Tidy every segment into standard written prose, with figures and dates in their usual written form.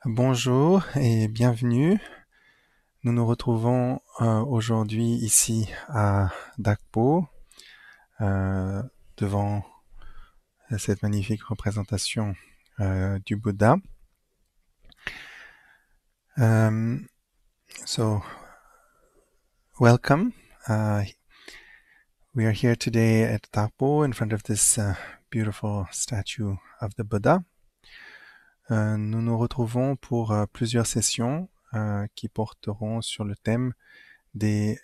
Bonjour et bienvenue. Nous nous retrouvons aujourd'hui ici à Dakpo, euh, devant cette magnifique représentation du Bouddha. Um, so, welcome. We are here today at Dakpo in front of this beautiful statue of the Buddha. Nous nous retrouvons pour plusieurs sessions qui porteront sur le thème de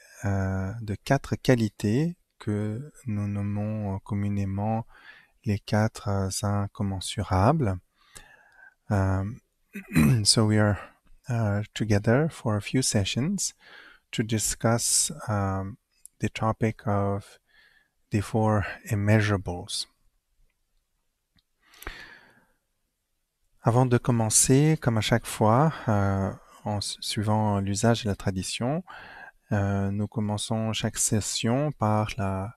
4 qualités que nous nommons communément les 4 incommensurables. So we are together for a few sessions to discuss the topic of the 4 immeasurables. Avant de commencer, comme à chaque fois, en suivant l'usage et la tradition, nous commençons chaque session par la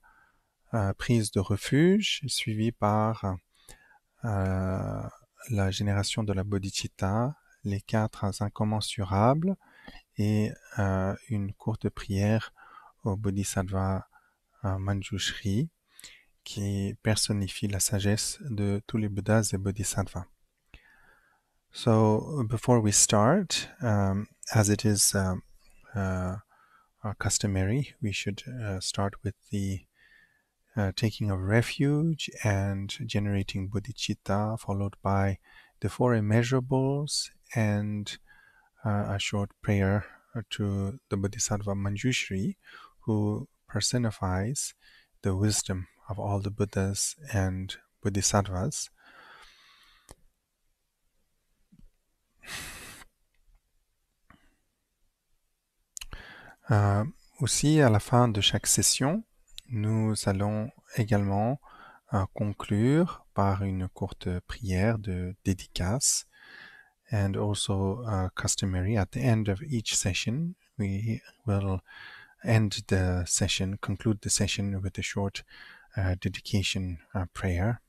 prise de refuge, suivie par la génération de la bodhicitta, les 4 incommensurables et une courte prière au Bodhisattva Manjushri qui personnifie la sagesse de tous les Bouddhas et Bodhisattvas. So before we start, as it is customary, we should start with the taking of refuge and generating bodhicitta, followed by the 4 immeasurables and a short prayer to the Bodhisattva Manjushri, who personifies the wisdom of all the Buddhas and Bodhisattvas. Aussi, à la fin de chaque session, nous allons également conclure par une courte prière de dédicace. And also customary, at the end of each session, we will conclude the session with a short dedication prayer.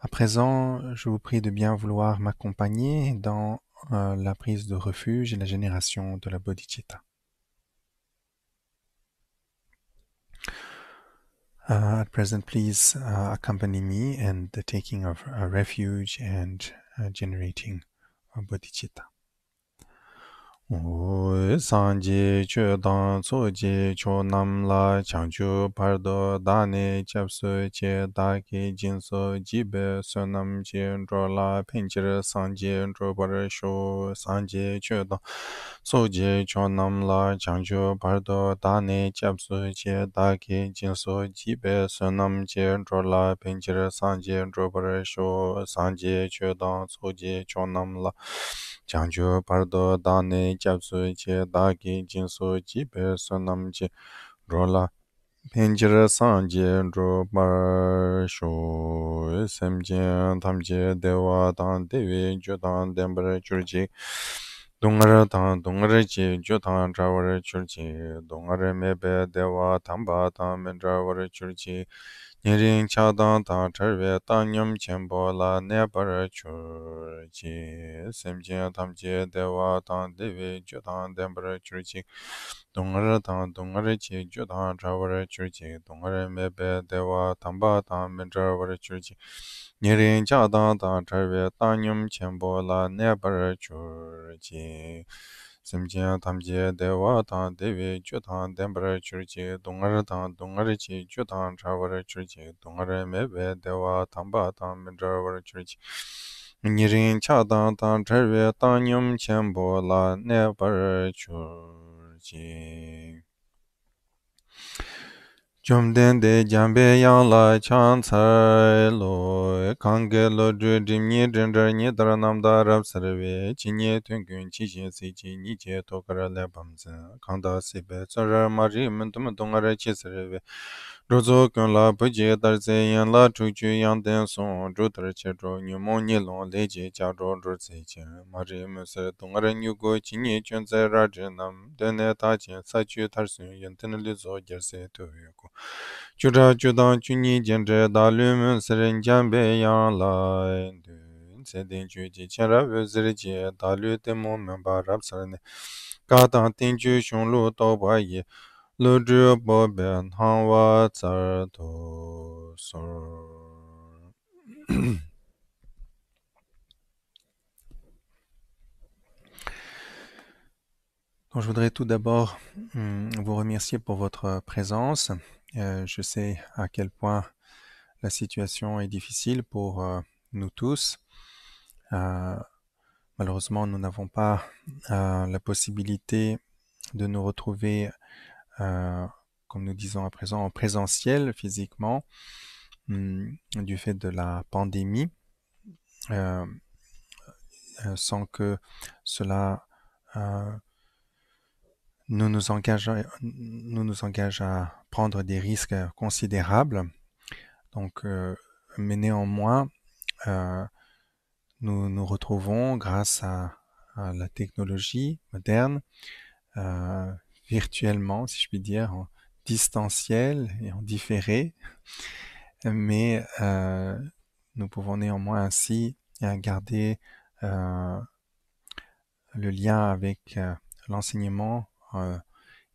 À présent, je vous prie de bien vouloir m'accompagner dans la prise de refuge et la génération de la bodhicitta. At present, please accompany me in the taking of refuge and generating a bodhicitta. Sanje chodan soje cho namla changchu pardo dane chapsu che dake jinso jibe sonam che drola penchir sanje drobar sho sanje chodan soje cho namla changchu pardo dane chapsu che dake jinso jibe sonam che drola penchir sanje drobar sho sanje chodan soje cho namla 장주 발도 다네 잡수 제 다기 진소 집에 선남지 롤라 펜지르 산제 로마쇼 샘제 담제 대와 단 대위 주단 덴버 줄지 동아르 단 동아르지 주단 자워르 줄지 동아르 메베 대와 담바 담멘자워르 줄지 니링 차단 단 철베 단념 쳔보라 네버르 줄지 샘제 담제 대와 단 대위 주단 덴버 줄지 동아르 단 동아르지 주단 자워르 줄지 동아르 메베 대와 담바 담멘자워르 줄지 니린 자단다 철베 땅념 쳔보라 네버르 줄지 심지어 담제 대와다 대외 주단 덴버르 줄지 동아르다 동아르지 주단 자버르 줄지 동아르 메베 대와 담바 담멘저버르 줄지 니린 자단다 철베 땅념 쳔보라 네버르 줄지 좀된데 잠베 양라 찬살로 강게로 드림니 든더니 드라남다 랍서베 진예 튼근 치신시지 니제 토그라레 밤즈 강다시베 저러 마리 문tum 동아레 치스르베 로조 근라 부제 달세 양라 주주 양된 송 조터 체조 뉴모니 론 레제 자조 조세체 마리 무세 동아레 뉴고 진예 쩐제 라르남 데네 타진 사주 탈수 연테는 조 결세 토요고 주라 주당 주니 젠제 달르면 스렌 잠베 양라 Zedin Juji Chenra Vizirji Dalu Demo Memba Rabsarne Gatan Tinju Shunlu Tobayi Ludru Boben Hanwa Tsar To Sor. Donc, je voudrais tout d'abord vous remercier pour votre présence. Je sais à quel point la situation est difficile pour nous tous. Malheureusement, nous n'avons pas la possibilité de nous retrouver, comme nous disons à présent, en présentiel physiquement, du fait de la pandémie, euh, sans que cela nous engage à prendre des risques considérables. Donc, mais néanmoins, nous nous retrouvons grâce à la technologie moderne, virtuellement, si je puis dire, en distanciel et en différé, mais nous pouvons néanmoins ainsi garder le lien avec l'enseignement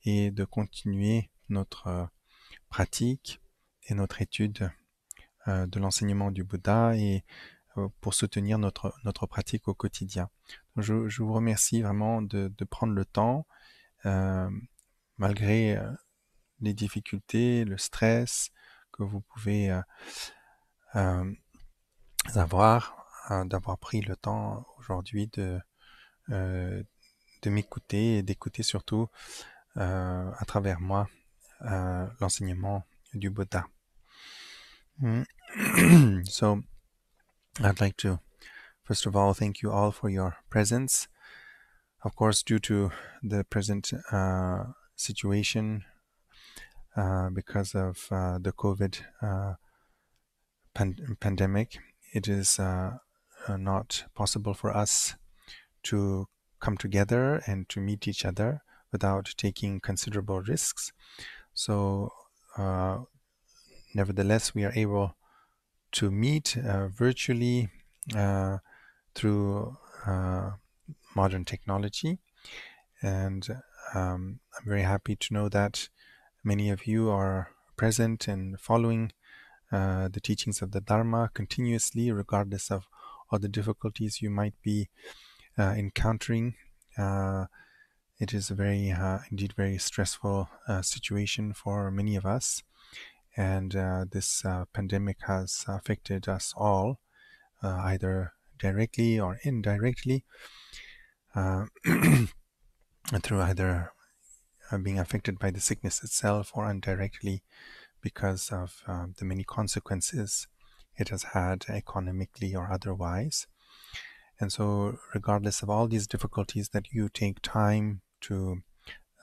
et de continuer notre pratique et notre étude de l'enseignement du Bouddha et pour soutenir notre pratique au quotidien. Je vous remercie vraiment de prendre le temps, malgré les difficultés, le stress que vous pouvez avoir, d'avoir pris le temps aujourd'hui euh, de m'écouter et d'écouter surtout à travers moi l'enseignement du Bouddha. So, I'd like to first of all thank you all for your presence. Of course, due to the present situation, because of the COVID pandemic, it is not possible for us to come together and to meet each other without taking considerable risks. So, nevertheless, we are able to meet virtually through modern technology. And I'm very happy to know that many of you are present and following the teachings of the Dharma continuously, regardless of all the difficulties you might be encountering. It is a indeed very stressful situation for many of us. And this pandemic has affected us all, either directly or indirectly, through either being affected by the sickness itself or indirectly because of the many consequences it has had economically or otherwise. And so, regardless of all these difficulties, that you take time to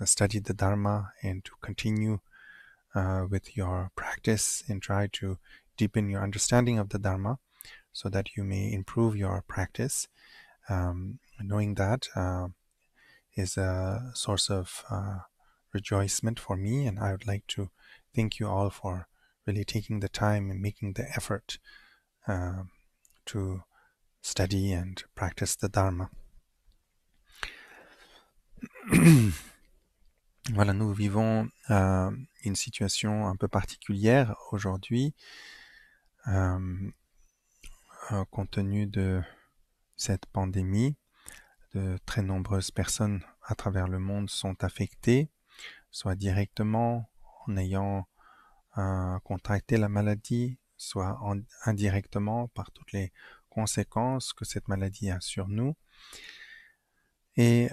study the Dharma and to continue with your practice and try to deepen your understanding of the Dharma so that you may improve your practice. Knowing that is a source of rejoicement for me, and I would like to thank you all for really taking the time and making the effort to study and practice the Dharma. Voilà, nous vivons une situation un peu particulière aujourd'hui, compte tenu de cette pandémie. De très nombreuses personnes à travers le monde sont affectées, soit directement en ayant contracté la maladie, soit indirectement par toutes les conséquences que cette maladie a sur nous. Et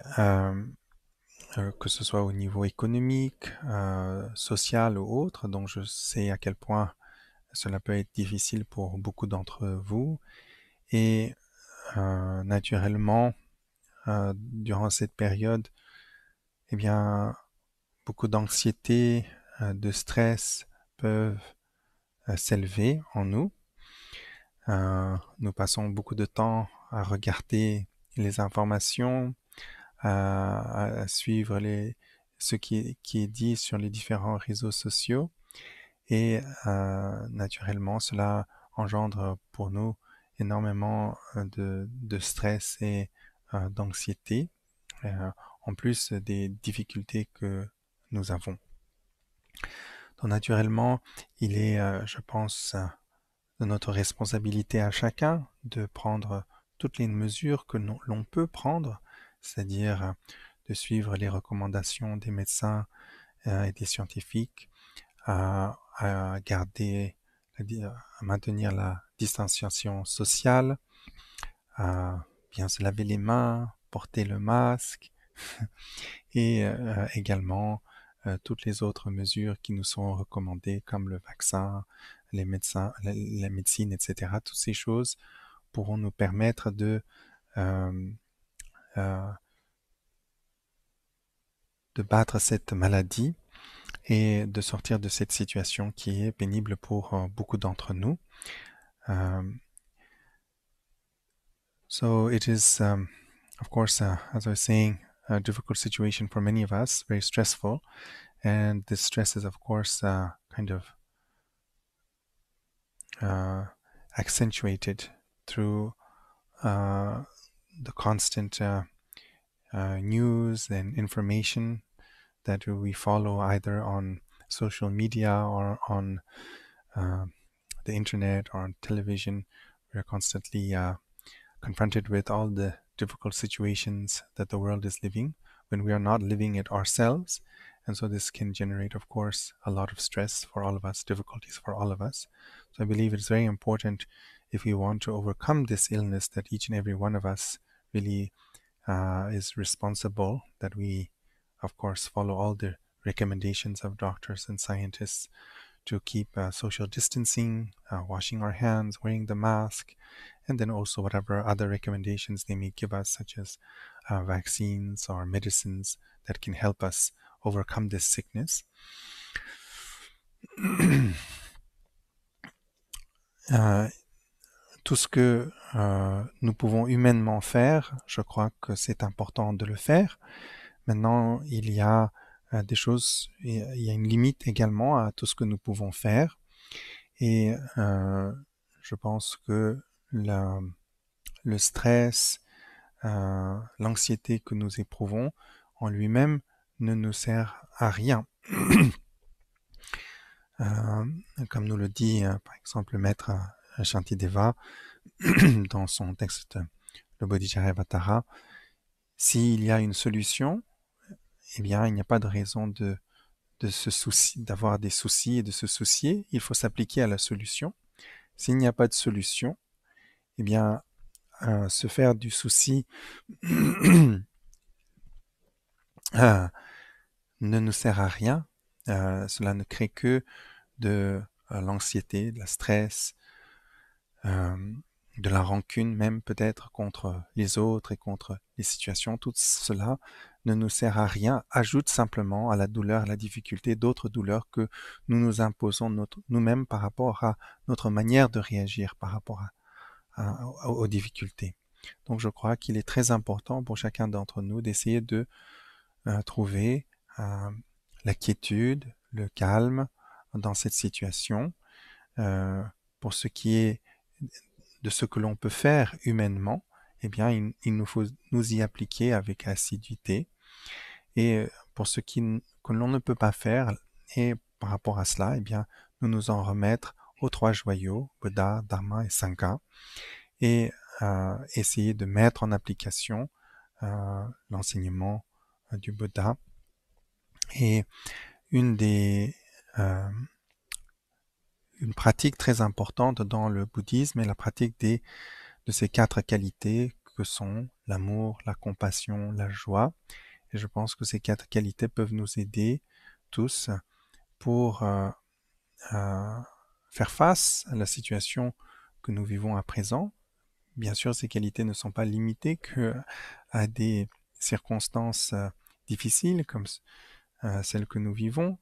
que ce soit au niveau économique, social ou autre, donc je sais à quel point cela peut être difficile pour beaucoup d'entre vous. Et naturellement, durant cette période, eh bien, beaucoup d'anxiété, de stress peuvent s'élever en nous. Nous passons beaucoup de temps à regarder les informations, à suivre ce qui est dit sur les différents réseaux sociaux. Et naturellement, cela engendre pour nous énormément de stress et d'anxiété, en plus des difficultés que nous avons. Donc naturellement, il est, je pense, de notre responsabilité à chacun de prendre toutes les mesures que l'on peut prendre, c'est-à-dire de suivre les recommandations des médecins et des scientifiques, à garder, à maintenir la distanciation sociale, à bien se laver les mains, porter le masque et également toutes les autres mesures qui nous sont recommandées comme le vaccin, les médecins, la médecine, etc. Toutes ces choses pourront nous permettre euh, euh, de battre cette maladie et de sortir de cette situation qui est pénible pour beaucoup d'entre nous. Um, so it is, of course, as I was saying, a difficult situation for many of us, very stressful, and this stress is, of course, kind of accentuated through the constant news and information that we follow either on social media or on uh, the internet or on television. We're constantly confronted with all the difficult situations that the world is living when we are not living it ourselves. And so this can generate, of course, a lot of stress for all of us, difficulties for all of us. So I believe it's very important if we want to overcome this illness that each and every one of us really is responsible, that we, of course, follow all the recommendations of doctors and scientists to keep social distancing, washing our hands, wearing the mask, and then also whatever other recommendations they may give us, such as vaccines or medicines that can help us overcome this sickness. Tout ce que nous pouvons humainement faire, je crois que c'est important de le faire. Maintenant, il y a des choses, il y a une limite également à tout ce que nous pouvons faire. Et je pense que le stress, l'anxiété que nous éprouvons en lui-même ne nous sert à rien. Comme nous le dit par exemple le maître Shantideva dans son texte le Bodhicharyavatara, s'il y a une solution, eh bien il n'y a pas de raison de se soucier, d'avoir des soucis et de se soucier. Il faut s'appliquer à la solution. S'il n'y a pas de solution, eh bien se faire du souci ne nous sert à rien. Cela ne crée que de l'anxiété, de la stress, de la rancune même peut-être contre les autres et contre les situations. Tout cela ne nous sert à rien, ajoute simplement à la douleur, à la difficulté, d'autres douleurs que nous nous imposons nous-mêmes par rapport à notre manière de réagir par rapport aux difficultés. Donc je crois qu'il est très important pour chacun d'entre nous d'essayer de trouver la quiétude, le calme dans cette situation. Pour ce qui est de ce que l'on peut faire humainement, eh bien, il nous faut nous y appliquer avec assiduité. Et pour ce que l'on ne peut pas faire, et par rapport à cela, eh bien, nous nous en remettre aux trois joyaux, Bouddha, Dharma et Sangha, et essayer de mettre en application l'enseignement du Bouddha. Et une pratique très importante dans le bouddhisme est la pratique de ces quatre qualités que sont l'amour, la compassion, la joie. Et je pense que ces quatre qualités peuvent nous aider tous pour faire face à la situation que nous vivons à présent. Bien sûr, ces qualités ne sont pas limitées qu'à des circonstances difficiles comme celles que nous vivons,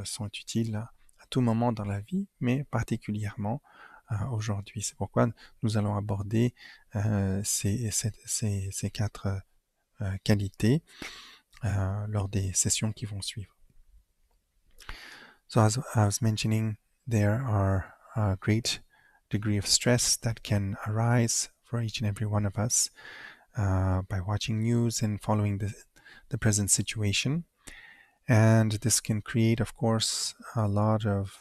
sont utiles à tout moment dans la vie, mais particulièrement aujourd'hui. C'est pourquoi nous allons aborder ces quatre qualités lors des sessions qui vont suivre. So as I was mentioning, there are great degree of stress that can arise for each and every one of us by watching news and following the present situation. And this can create, of course, a lot of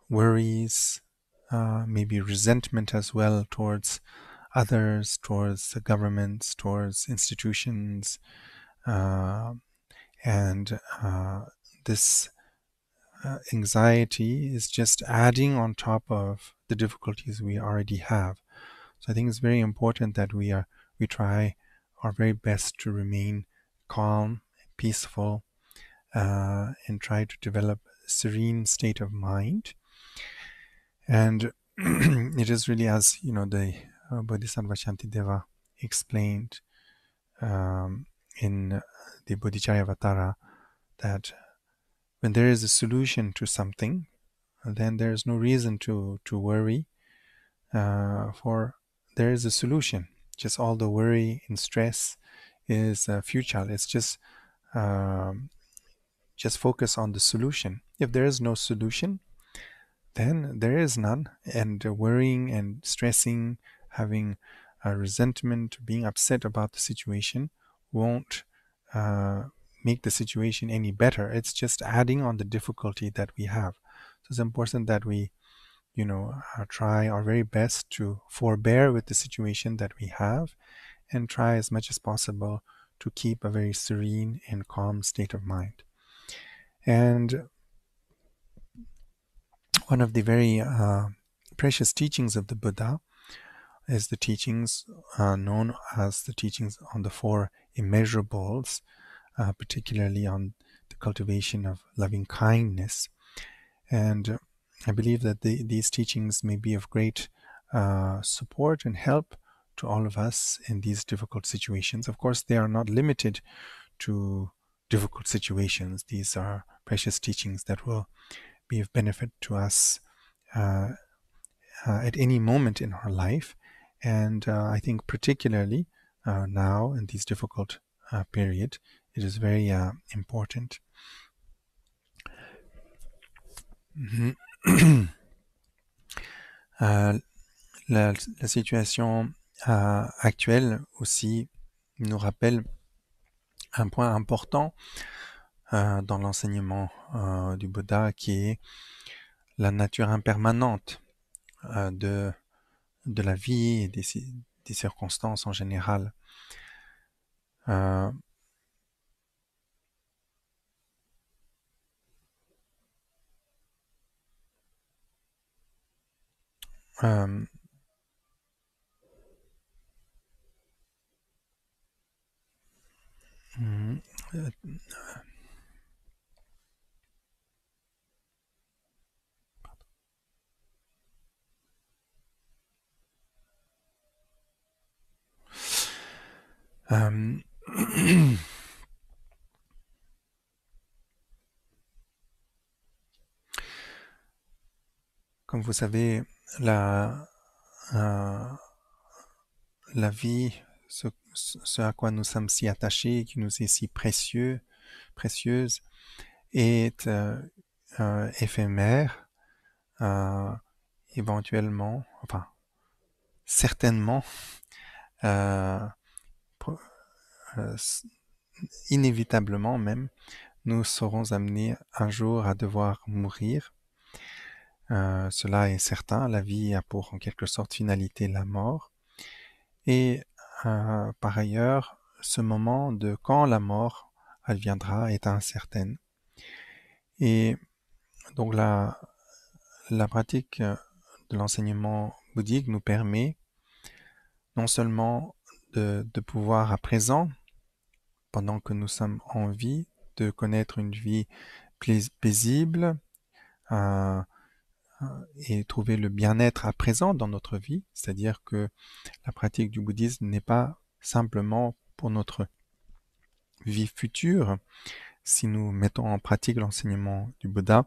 worries, maybe resentment as well towards others, towards the governments, towards institutions, and this anxiety is just adding on top of the difficulties we already have. So I think it's very important that we try our very best to remain calm, peaceful, and try to develop a serene state of mind. And it is really, as the Bodhisattva Shantideva explained in the Bodhicharyavatara, that when there is a solution to something, then there is no reason to worry, for there is a solution. Just all the worry and stress is futile. It's just focus on the solution. If there is no solution, then there is none, and worrying and stressing, having a resentment, being upset about the situation won't make the situation any better. It's just adding on the difficulty that we have. So it's important that we try our very best to forbear with the situation that we have, and try as much as possible to keep a very serene and calm state of mind. And one of the very precious teachings of the Buddha is the teachings known as the teachings on the four immeasurables, particularly on the cultivation of loving kindness. And I believe that these teachings may be of great support and help to all of us in these difficult situations. Of course, they are not limited to difficult situations. These are precious teachings that will be of benefit to us at any moment in our life. And I think particularly now in this difficult period, it is very important. La situation actuelle aussi nous rappelle un point important dans l'enseignement du Bouddha, qui est la nature impermanente de la vie et des circonstances en général. Comme vous savez, la vie, ce à quoi nous sommes si attachés, qui nous est si précieuse, est éphémère, éventuellement, enfin, certainement, inévitablement même, nous serons amenés un jour à devoir mourir. Cela est certain. La vie a pour, en quelque sorte, finalité la mort. Et par ailleurs, ce moment de quand la mort adviendra est incertaine. Et donc la pratique de l'enseignement bouddhique nous permet non seulement de pouvoir à présent, pendant que nous sommes en vie, de connaître une vie paisible et trouver le bien-être à présent dans notre vie, c'est-à-dire que la pratique du bouddhisme n'est pas simplement pour notre vie future. Si nous mettons en pratique l'enseignement du Bouddha,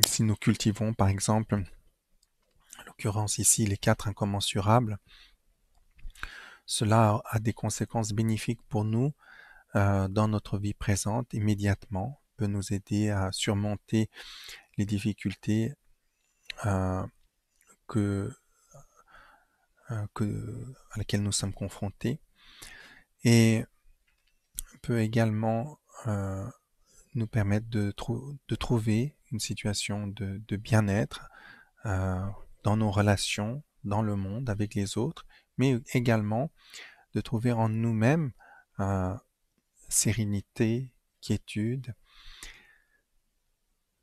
si nous cultivons par exemple, en l'occurrence ici, les 4 incommensurables, cela a des conséquences bénéfiques pour nous dans notre vie présente immédiatement, peut nous aider à surmonter les difficultés euh, que, à laquelle nous sommes confrontés et peut également nous permettre de trouver une situation de bien-être euh, dans nos relations, dans le monde, avec les autres, mais également de trouver en nous-mêmes sérénité, quiétude.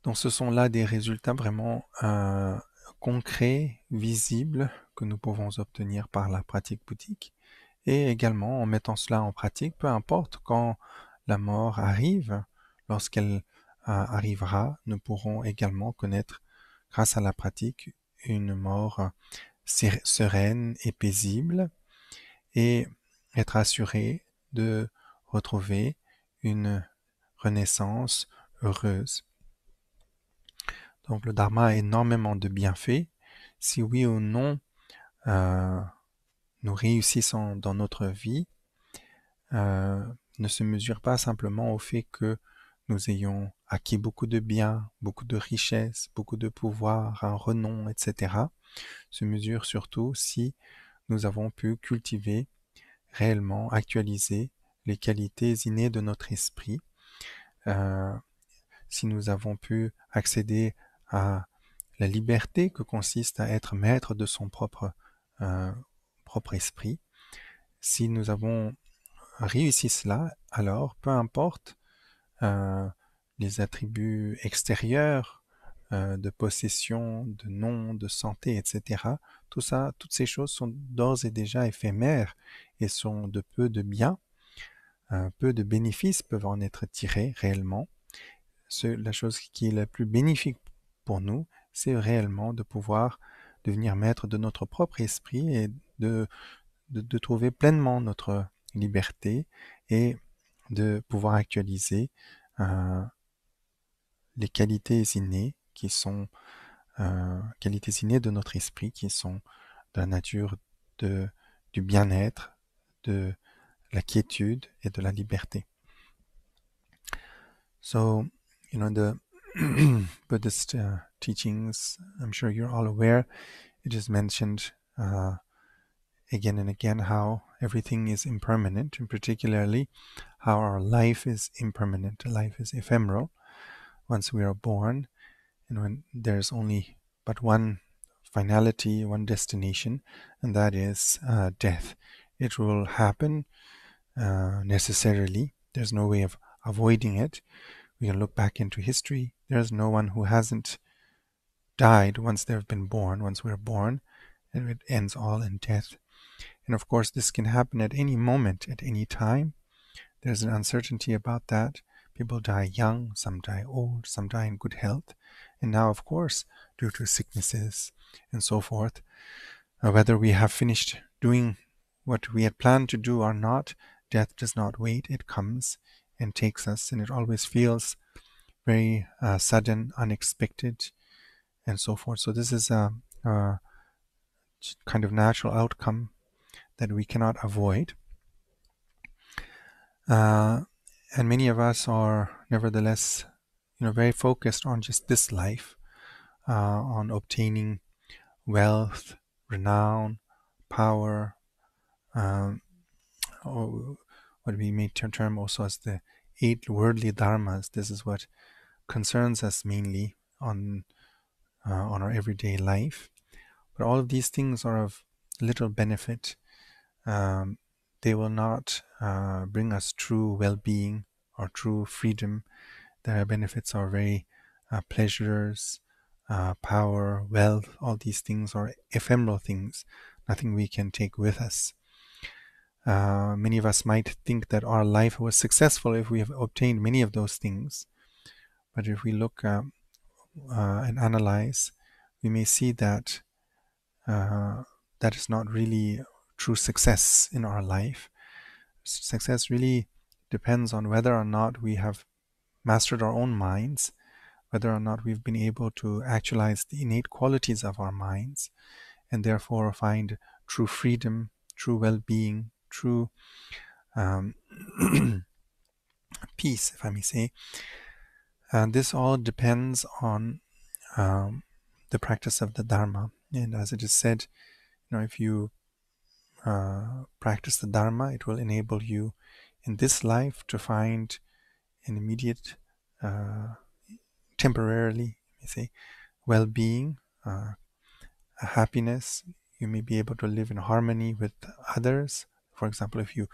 Donc ce sont là des résultats vraiment concrets, visibles, que nous pouvons obtenir par la pratique bouddhique. Et également, en mettant cela en pratique, peu importe quand la mort arrive, lorsqu'elle arrivera, nous pourrons également connaître, grâce à la pratique, une mort sereine et paisible et être assuré de retrouver une renaissance heureuse. Donc le dharma a énormément de bienfaits. Si oui ou non euh, nous réussissons dans notre vie, ne se mesure pas simplement au fait que nous ayons acquis beaucoup de biens, beaucoup de richesses, beaucoup de pouvoir, un renom, etc. Se mesure surtout si nous avons pu cultiver réellement, actualiser les qualités innées de notre esprit, euh, si nous avons pu accéder à la liberté que consiste à être maître de son euh, propre esprit, si nous avons réussi cela, alors peu importe euh, les attributs extérieurs de possession, de nom, de santé, etc. Tout ça, toutes ces choses sont d'ores et déjà éphémères et sont de peu de bien, peu de bénéfices peuvent en être tirés réellement. La chose qui est la plus bénéfique pour nous, c'est réellement de pouvoir devenir maître de notre propre esprit et de trouver pleinement notre liberté et de pouvoir actualiser euh, les qualités innées qui sont qualités innées de notre esprit qui sont de la nature de, du bien-être, de la quiétude et de la liberté. So, the Buddhist teachings, I'm sure you're all aware, it is mentioned again and again how everything is impermanent, and particularly how our life is impermanent. Life is ephemeral once we are born, and when there's only but one finality, one destination, and that is death. It will happen necessarily. There's no way of avoiding it. We can look back into history. There's no one who hasn't died once they've been born, once we're born, and it ends all in death. And of course, this can happen at any moment, at any time. There's an uncertainty about that. People die young, some die old, some die in good health. And now, of course, due to sicknesses and so forth, whether we have finished doing what we had planned to do or not, death does not wait. It comes and takes us, and it always feels very sudden, unexpected, and so forth. So this is a kind of natural outcome that we cannot avoid. And many of us are nevertheless, very focused on just this life, on obtaining wealth, renown, power, or what we may term also as the 8 worldly dharmas. This is what concerns us mainly on our everyday life. But all of these things are of little benefit. They will not bring us true well-being or true freedom. Their benefits are very pleasures, power, wealth. All these things are ephemeral things, nothing we can take with us. Many of us might think that our life was successful if we have obtained many of those things. But if we look and analyze, we may see that that is not really true success in our life. Success really depends on whether or not we have mastered our own minds, whether or not we've been able to actualize the innate qualities of our minds, and therefore find true freedom, true well-being, true peace, if I may say, And this all depends on the practice of the Dharma. And as it is said, if you practice the Dharma, it will enable you in this life to find an immediate, temporarily, say, well-being, happiness. You may be able to live in harmony with others. For example, if you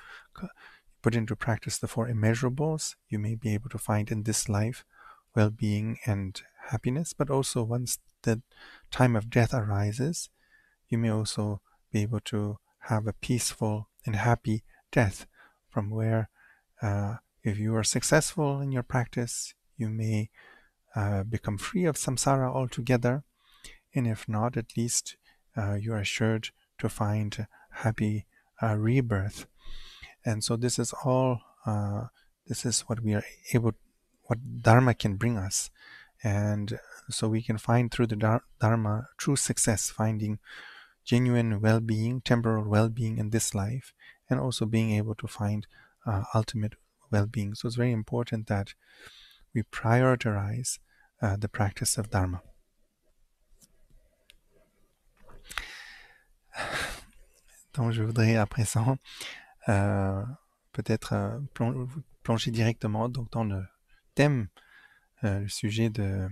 put into practice the four immeasurables, you may be able to find in this life well-being and happiness. But also once the time of death arises, you may also be able to have a peaceful and happy death, from where if you are successful in your practice, you may become free of samsara altogether, and if not, at least you are assured to find happy rebirth. And so this is all, this is what we are able, what Dharma can bring us. And so we can find through the Dharma true success, finding genuine well-being, temporal well-being in this life, and also being able to find ultimate well-being. So it's very important that we prioritize the practice of Dharma. Donc je voudrais à présent peut-être plonger directement donc, dans le thème, le sujet des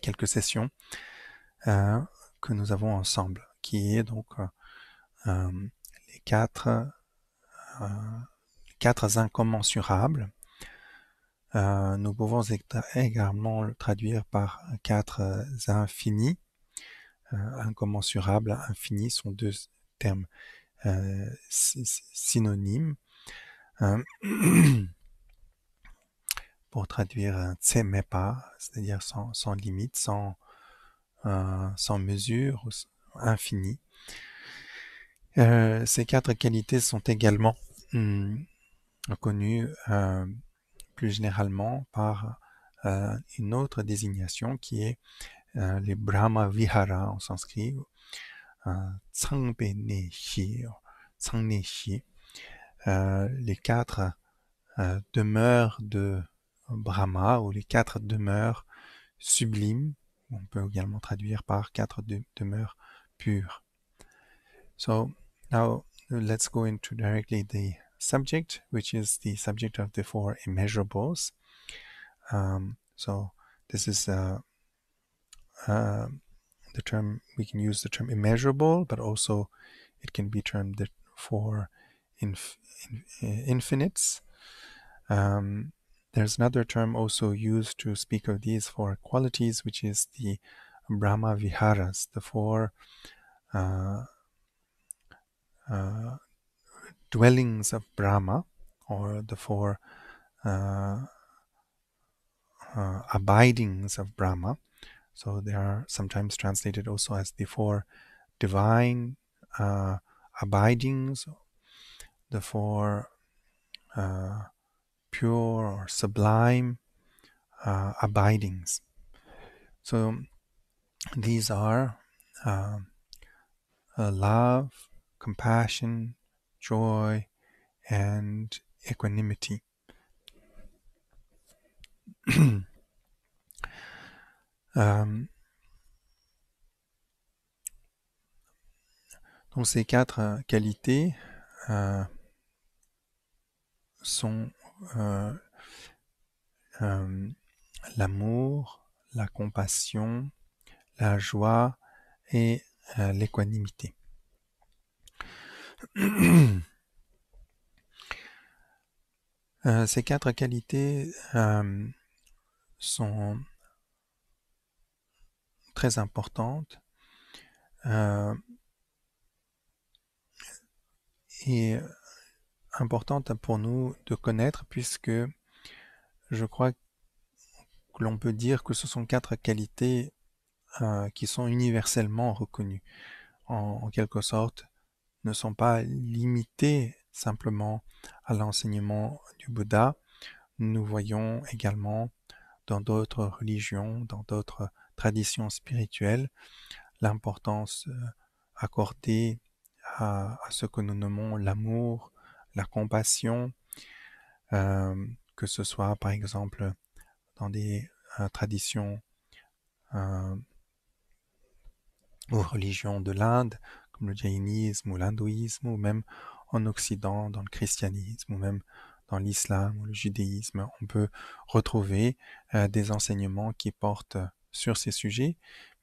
quelques sessions que nous avons ensemble, qui est donc les quatre incommensurables. Nous pouvons également le traduire par quatre infinis. Incommensurable, infini sont deux termes synonymes. Pour traduire tsemepa, c'est-à-dire sans limite, sans mesure, infini. Ces quatre qualités sont également connues plus généralement par une autre désignation qui est les Brahma Vihara en sanskrit, Tsangpe Neshi, les quatre demeures de Brahma, ou les quatre demeures sublimes. On peut également traduire par quatre demeures pures. So now let's go into directly the subject, which is the subject of the four immeasurables. So this is the term, we can use the term immeasurable, but also it can be termed the four infinites. There's another term also used to speak of these four qualities, which is the Brahma Viharas, the four dwellings of Brahma, or the four abidings of Brahma. So they are sometimes translated also as the four divine abidings, the four pure or sublime abidings. So these are love, compassion, joy, and equanimity. Donc ces quatre qualités sont l'amour, la compassion, la joie et l'équanimité. Ces quatre qualités sont très importantes et importantes pour nous de connaître, puisque je crois que l'on peut dire que ce sont quatre qualités qui sont universellement reconnues, en quelque sorte, ne sont pas limitées simplement à l'enseignement du Bouddha. Nous voyons également dans d'autres religions, dans d'autres traditions spirituelles, l'importance accordée à ce que nous nommons l'amour, la compassion, que ce soit par exemple dans des traditions ou religions de l'Inde, comme le jaïnisme ou l'hindouisme, ou même en Occident, dans le christianisme, ou même dans l'islam ou le judaïsme. On peut retrouver des enseignements qui portent sur ces sujets,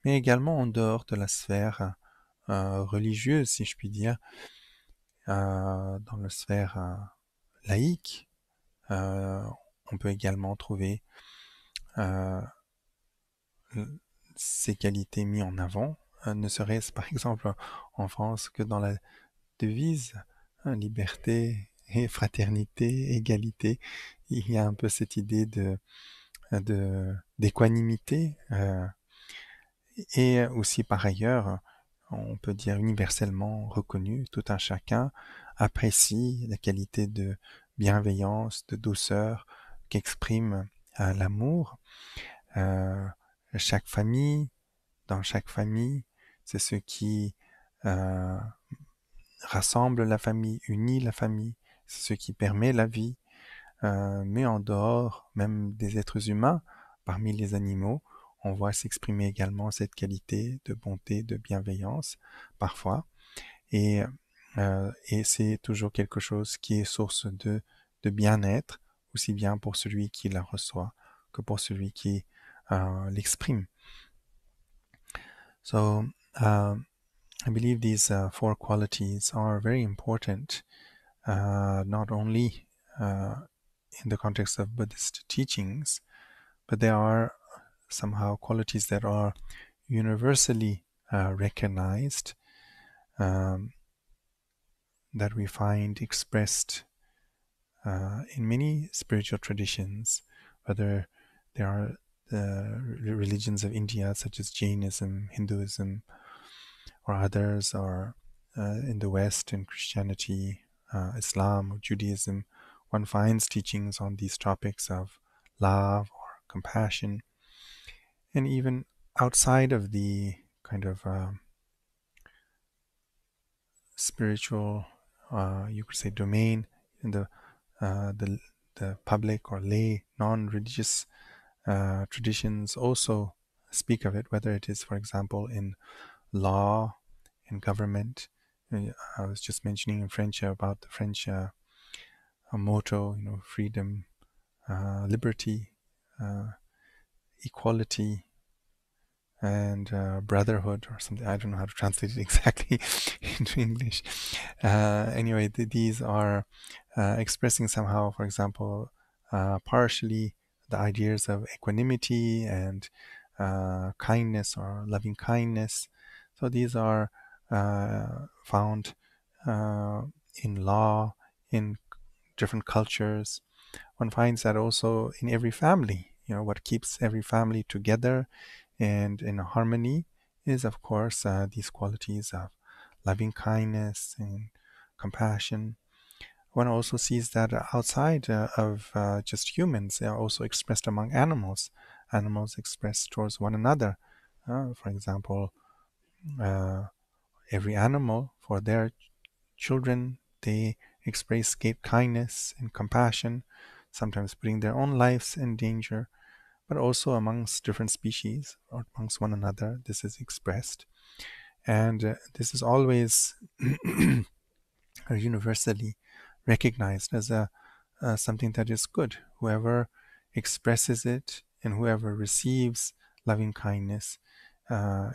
mais également en dehors de la sphère religieuse, si je puis dire, dans la sphère laïque. Euh, on peut également trouver euh, ces qualités mises en avant, ne serait-ce par exemple en France que dans la devise, hein, liberté et fraternité, égalité. Il y a un peu cette idée d'équanimité et aussi par ailleurs, on peut dire universellement reconnu, tout un chacun apprécie la qualité de bienveillance, de douceur qu'exprime l'amour. Euh, chaque famille, dans chaque famille, c'est ce qui euh, rassemble la famille, unit la famille, c'est ce qui permet la vie. Mais en dehors même des êtres humains, parmi les animaux, on voit s'exprimer également cette qualité de bonté, de bienveillance, parfois. Et, et c'est toujours quelque chose qui est source de bien-être, aussi bien pour celui qui la reçoit que pour celui qui l'exprime. So, I believe these four qualities are very important, not only in the context of Buddhist teachings, but they are somehow qualities that are universally recognized, um, that we find expressed in many spiritual traditions, whether they are the religions of India, such as Jainism, Hinduism, or others, or in the West, in Christianity, Islam, or Judaism. One finds teachings on these topics of love or compassion, and even outside of the kind of spiritual, you could say, domain in the public or lay non-religious traditions also speak of it, whether it is, for example, in law, in government. I was just mentioning in French about the French motto, freedom, liberty, equality, and brotherhood or something. I don't know how to translate it exactly into English. Anyway, these are expressing somehow, for example, partially the ideas of equanimity and kindness or loving kindness. So these are found in law, in different cultures. One finds that also in every family. What keeps every family together and in harmony is, of course, these qualities of loving kindness and compassion. One also sees that outside of just humans, they are also expressed among animals. Animals expressed towards one another. For example, uh, every animal, for their children, they express great kindness and compassion, sometimes putting their own lives in danger, but also amongst different species or amongst one another, this is expressed. And this is always universally recognized as something that is good. Whoever expresses it and whoever receives loving kindness uh,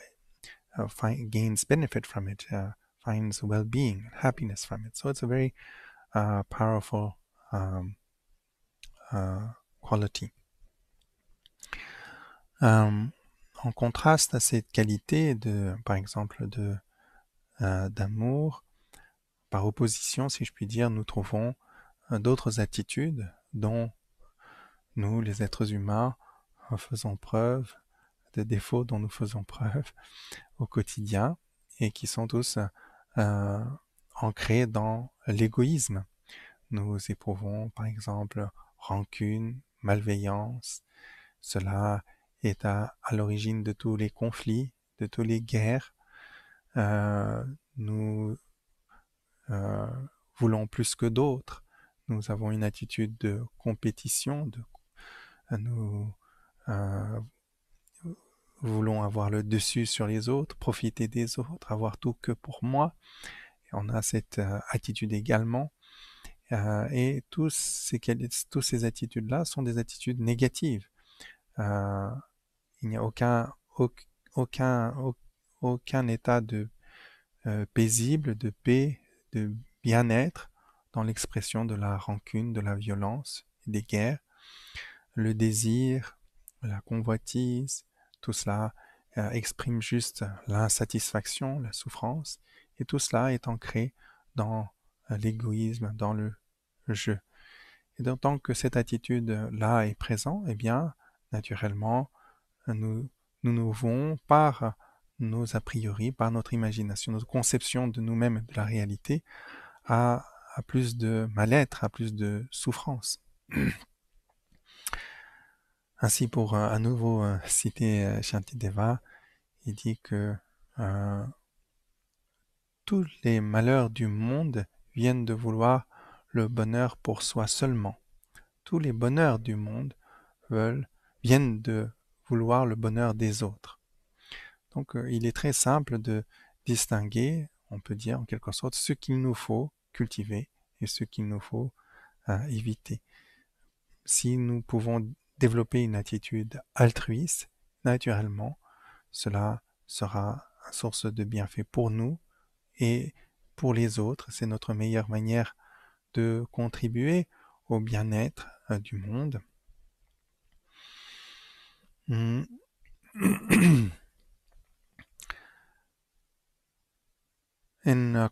gains benefit from it, finds well-being and happiness from it. So it's a very powerful quality. En contraste à cette qualité par exemple, d'amour, par opposition, si je puis dire, nous trouvons d'autres attitudes dont nous, les êtres humains, faisons preuve, des défauts dont nous faisons preuve au quotidien et qui sont tous euh, ancrés dans l'égoïsme. Nous éprouvons, par exemple, rancune, malveillance. Cela est à l'origine de tous les conflits, de toutes les guerres. Nous voulons plus que d'autres. nous avons une attitude de compétition, nous voulons avoir le dessus sur les autres, profiter des autres, avoir tout que pour moi. Et on a cette attitude également. Et tous ces attitudes-là sont des attitudes négatives. Euh, il n'y a aucun, aucun état de paisible, de paix, de bien-être dans l'expression de la rancune, de la violence, des guerres. Le désir, la convoitise, tout cela exprime juste l'insatisfaction, la souffrance, et tout cela est ancré dans l'égoïsme, dans le jeu. Et tant que cette attitude-là est présente, eh bien, naturellement, nous nous mouvons par nos a priori, par notre imagination, notre conception de nous-mêmes, de la réalité, à, à plus de mal-être, à plus de souffrance. Ainsi, pour à nouveau citer Shantideva, il dit que euh, tous les malheurs du monde viennent de vouloir le bonheur pour soi seulement. Tous les bonheurs du monde viennent de vouloir le bonheur des autres. Donc, il est très simple de distinguer, on peut dire en quelque sorte, ce qu'il nous faut cultiver et ce qu'il nous faut éviter. Si nous pouvons développer une attitude altruiste, naturellement, cela sera une source de bienfait pour nous et pour les autres. C'est notre meilleure manière de contribuer au bien-être du monde. In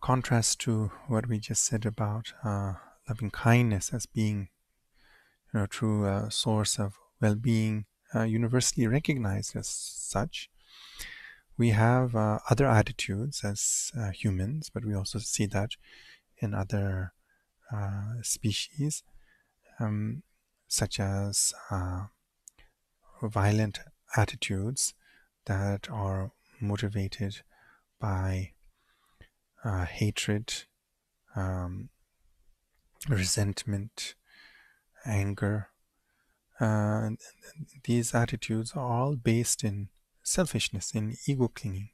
contrast to what we just said about loving kindness as being a true source of well-being, universally recognized as such, we have other attitudes as humans, but we also see that in other species, such as violent attitudes that are motivated by hatred, resentment, anger. These attitudes are all based in selfishness, in ego clinging.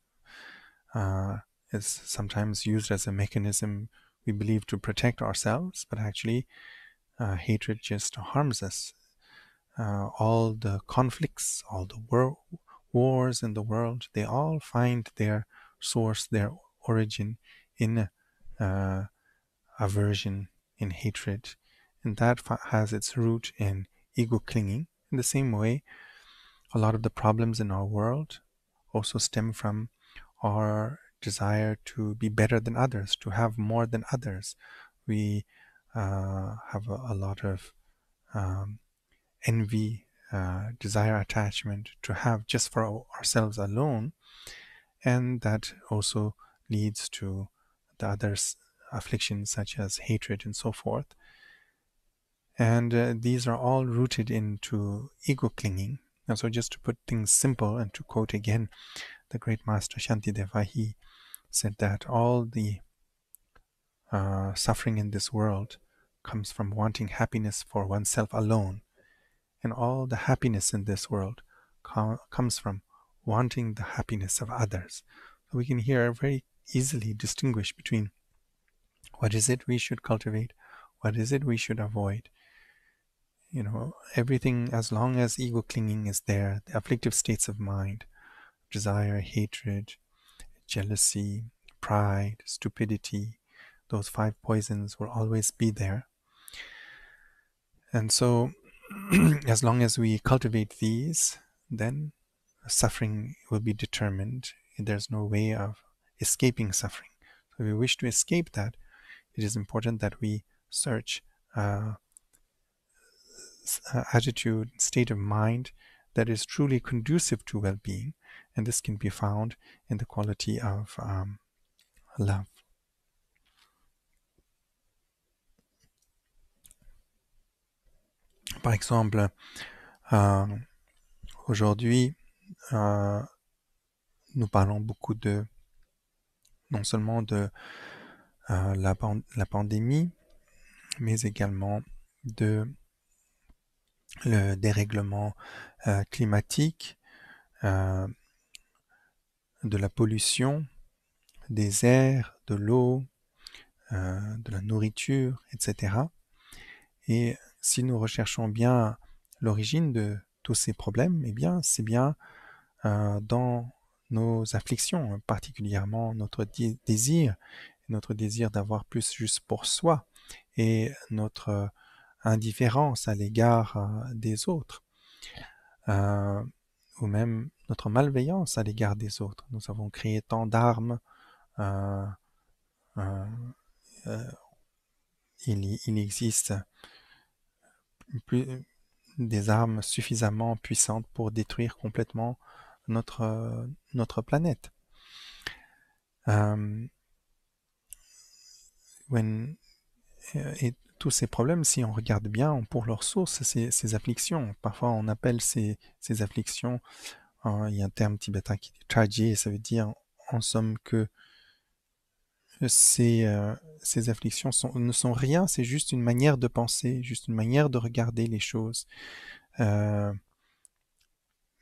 It's sometimes used as a mechanism we believe to protect ourselves, but actually hatred just harms us. All the conflicts, all the wars in the world, they all find their source, their origin in aversion, in hatred, and that has its root in ego clinging. In the same way, a lot of the problems in our world also stem from our desire to be better than others, to have more than others. We have a lot of envy, desire, attachment to have just for ourselves alone, and that also leads to the other afflictions such as hatred and so forth. And these are all rooted into ego clinging. And so just to put things simple and to quote again the great master Shantideva, he said that all the suffering in this world comes from wanting happiness for oneself alone. And all the happiness in this world comes from wanting the happiness of others. So we can here very easily distinguish between what is it we should cultivate, what is it we should avoid. You know, everything, as long as ego clinging is there, the afflictive states of mind, desire, hatred, jealousy, pride, stupidity, those 5 poisons will always be there. And so, as long as we cultivate these, then suffering will be determined. There's no way of escaping suffering. So if we wish to escape that, it is important that we search attitude, state of mind that is truly conducive to well-being, and this can be found in the quality of love. Par exemple, aujourd'hui, nous parlons beaucoup non seulement de la pandémie, mais également de le dérèglement climatique, de la pollution, des airs, de l'eau, de la nourriture, etc. Et si nous recherchons bien l'origine de tous ces problèmes, eh bien, c'est bien dans nos afflictions, particulièrement notre désir d'avoir plus juste pour soi et notre indifférence à l'égard des autres, euh, ou même notre malveillance à l'égard des autres. Nous avons créé tant d'armes, euh, euh, euh, il existe plus, des armes suffisamment puissantes pour détruire complètement notre planète. Euh, when, et tous ces problèmes, si on regarde bien, ont pour leur source ces afflictions. Parfois, on appelle ces afflictions, il y a un terme tibétain qui dit traje, ça veut dire en somme que ces afflictions ne sont rien, c'est juste une manière de penser, juste une manière de regarder les choses. Euh,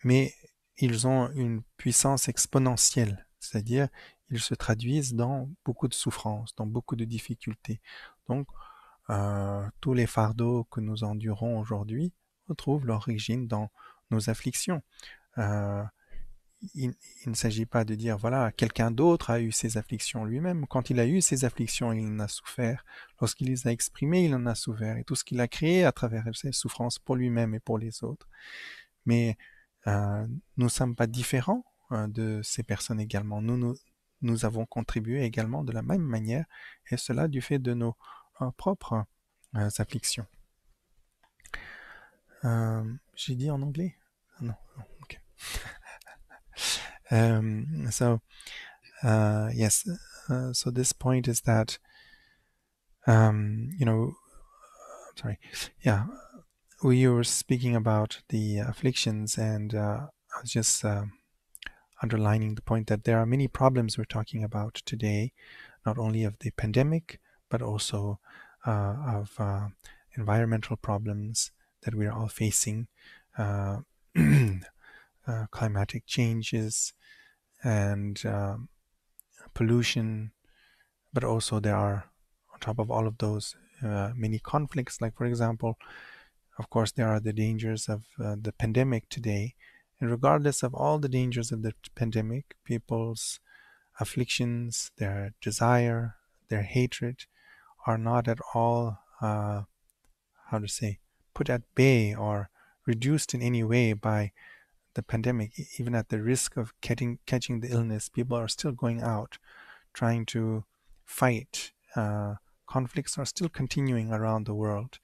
mais ils ont une puissance exponentielle, c'est-à-dire ils se traduisent dans beaucoup de souffrances, dans beaucoup de difficultés. Donc, tous les fardeaux que nous endurons aujourd'hui retrouvent leur origine dans nos afflictions. Euh, il, il ne s'agit pas de dire, voilà, quelqu'un d'autre a eu ces afflictions lui-même. Quand il a eu ces afflictions, il en a souffert. Lorsqu'il les a exprimées, il en a souffert. Et tout ce qu'il a créé à travers ces souffrances pour lui-même et pour les autres. Mais nous ne sommes pas différents de ces personnes également. Nous avons contribué également de la même manière, et cela du fait de nos propres afflictions. J'ai dit en anglais? Non, non, ok. So, yes, so this point is that, you know, sorry, yeah, we were speaking about the afflictions, and I was just underlining the point that there are many problems we're talking about today, not only of the pandemic, but also of environmental problems that we are all facing, uh, climatic changes, and pollution. But also there are, on top of all of those, many conflicts. Like, for example, of course, there are the dangers of the pandemic today. And regardless of all the dangers of the pandemic, people's afflictions, their desire, their hatred are not at all, how to say, put at bay or reduced in any way by the pandemic. Even at the risk of catching the illness, people are still going out trying to fight. Conflicts are still continuing around the world.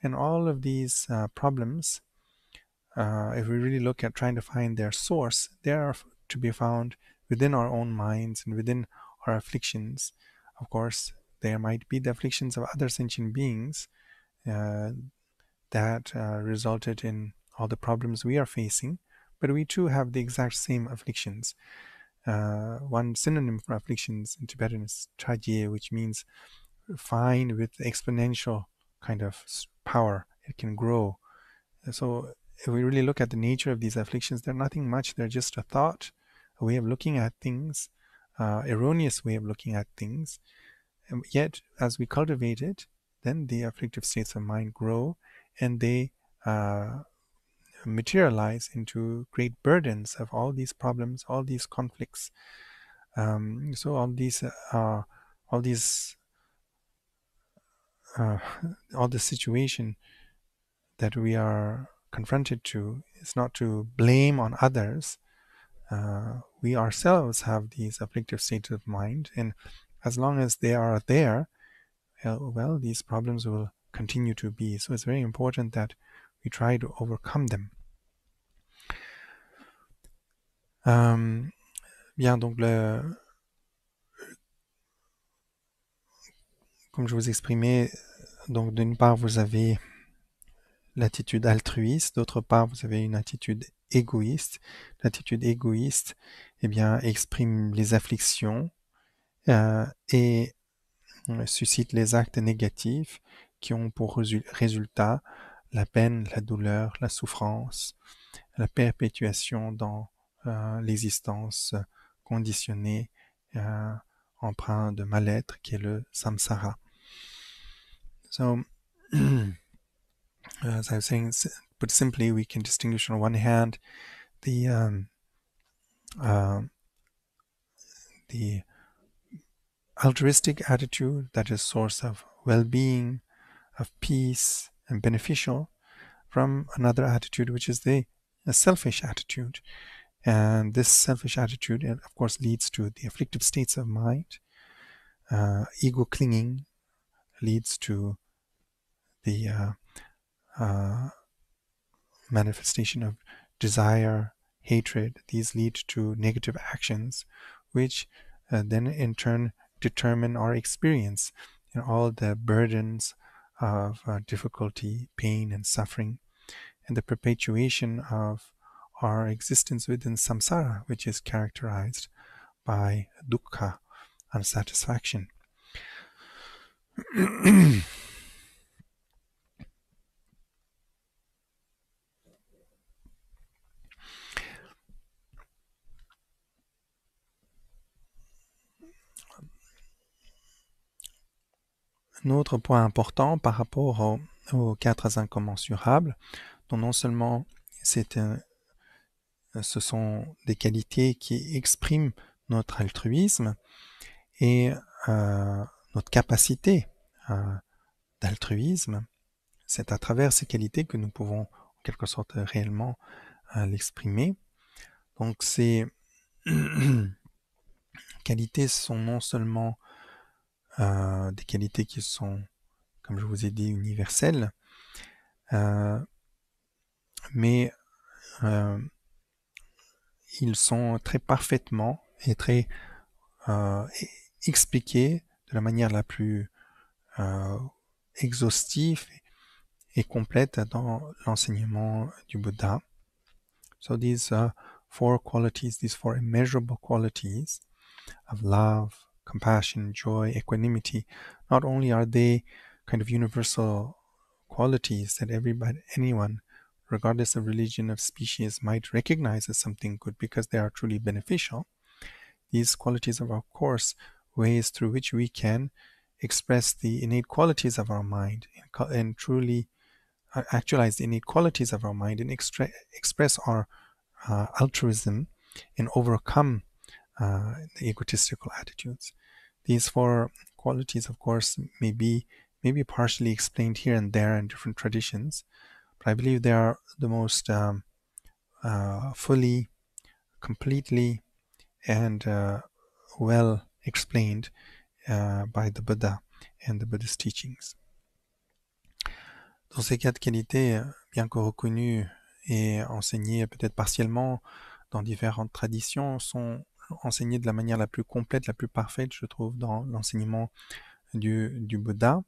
And all of these problems, if we really look at trying to find their source, they are to be found within our own minds and within our afflictions. Of course, there might be the afflictions of other sentient beings uh, that resulted in all the problems we are facing, but we too have the exact same afflictions. One synonym for afflictions in Tibetan is chajie, which means fine with exponential kind of power. It can grow. So if we really look at the nature of these afflictions, they're nothing much. They're just a thought, a way of looking at things, erroneous way of looking at things. And yet, as we cultivate it, then the afflictive states of mind grow, and they materialize into great burdens of all these problems, all these conflicts. So all these, all the situation that we are confronted to is not to blame on others. We ourselves have these afflictive states of mind, and as long as they are there, well, these problems will continue to be. So it's very important that we try to overcome them. Bien, donc comme je vous exprimais, donc d'une part vous avez l'attitude altruiste, d'autre part vous avez une attitude égoïste. L'attitude égoïste, eh bien, exprime les afflictions et suscite les actes négatifs qui ont pour résultat la peine, la douleur, la souffrance, la perpétuation dans l'existence conditionnée, empreinte de mal-être, qui est le samsara. So, as I was saying, put simply, we can distinguish on one hand the altruistic attitude that is source of well-being, of peace, and beneficial, from another attitude which is a selfish attitude. And this selfish attitude, of course, leads to the afflictive states of mind. Ego clinging leads to the manifestation of desire, hatred. These lead to negative actions, which then in turn determine our experience and all the burdens of difficulty, pain, and suffering, and the perpetuation of our existence within samsara, which is characterized by dukkha, unsatisfaction. Un autre point important par rapport aux quatre incommensurables, dont non seulement ce sont des qualités qui expriment notre altruisme et notre capacité d'altruisme, c'est à travers ces qualités que nous pouvons en quelque sorte réellement l'exprimer. Donc ces qualités sont non seulement des qualités qui sont, comme je vous ai dit, universelles, mais ils sont très parfaitement et très expliqués de la manière la plus exhaustive et complète dans l'enseignement du Bouddha. So these four qualities, these four immeasurable qualities of love, compassion, joy, equanimity, not only are they kind of universal qualities that anyone, regardless of religion, of species, might recognize as something good because they are truly beneficial. These qualities are, of course, ways through which we can express the innate qualities of our mind and truly actualize the innate qualities of our mind and express our altruism and overcome the egotistical attitudes. These four qualities, of course, may be partially explained here and there in different traditions, but I believe they are the most fully, completely, and well explained by the Buddha and the Buddhist teachings. Dans ces quatre qualités, bien que reconnues et enseignées peut-être partiellement dans différentes traditions, sont enseignées de la manière la plus complète, la plus parfaite, je trouve, dans l'enseignement du Bouddha.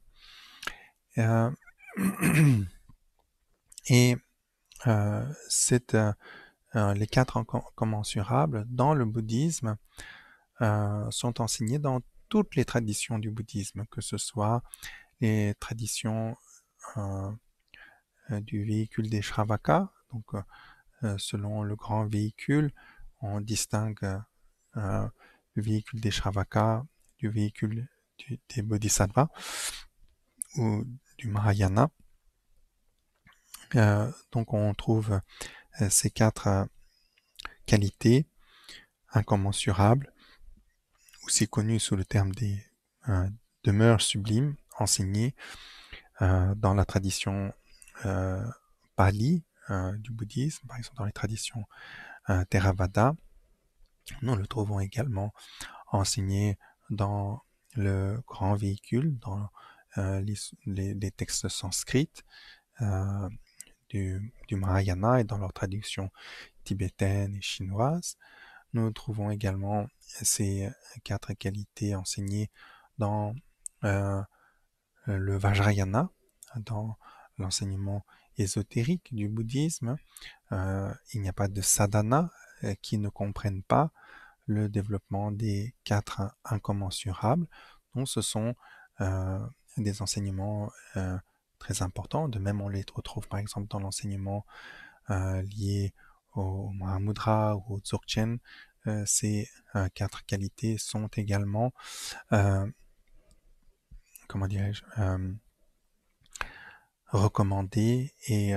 Et les quatre incommensurables dans le bouddhisme sont enseignés dans toutes les traditions du bouddhisme, que ce soit les traditions du véhicule des Shravaka. Donc, selon le grand véhicule, on distingue le véhicule des Shravaka du véhicule des Bodhisattvas ou du Mahayana. Donc, on trouve ces quatre qualités incommensurables, aussi connues sous le terme des demeures sublimes, enseignées dans la tradition Pali du bouddhisme, par exemple dans les traditions Theravada. Nous le trouvons également enseigné dans le grand véhicule, dans les textes sanskrits du Mahayana et dans leur traduction tibétaine et chinoise. Nous trouvons également ces quatre qualités enseignées dans le Vajrayana, dans l'enseignement ésotérique du bouddhisme. Il n'y a pas de sadhana qui ne comprenne pas le développement des quatre incommensurables. Donc ce sont des enseignements très importants. De même, on les retrouve par exemple dans l'enseignement lié au Mahamudra ou au Dzogchen. Ces 4 qualités sont également, comment dirais-je, recommandées et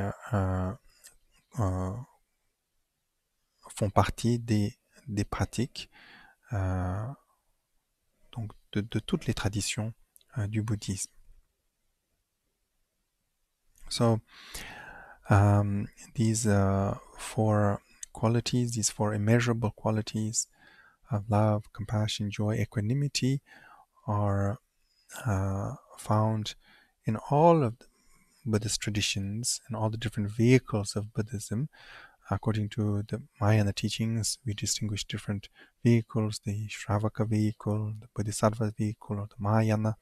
font partie des pratiques donc de toutes les traditions du bouddhisme. So these 4 qualities, these 4 immeasurable qualities of love, compassion, joy, equanimity are found in all of the Buddhist traditions and all the different vehicles of Buddhism. According to the Mahayana teachings, we distinguish different vehicles, the Shravaka vehicle, the Bodhisattva vehicle, or the Mahayana.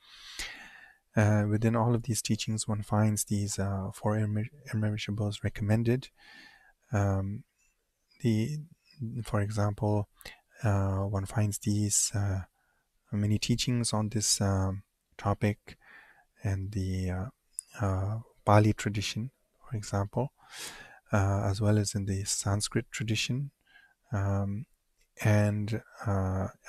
Within all of these teachings, one finds these 4 immeasurables recommended. For example, one finds these many teachings on this topic and the Pali tradition, for example, as well as in the Sanskrit tradition, and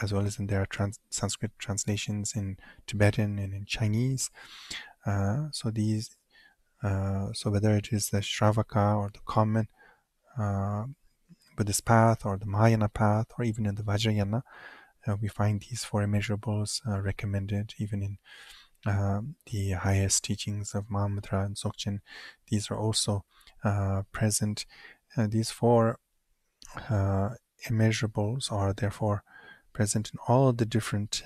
as well as in their Sanskrit translations in Tibetan and in Chinese. So whether it is the Shravaka or the common Buddhist path or the Mahayana path or even in the Vajrayana, we find these 4 immeasurables recommended even in the highest teachings of Mahamudra and Dzogchen. These are also present. These 4 immeasurables are therefore present in all the different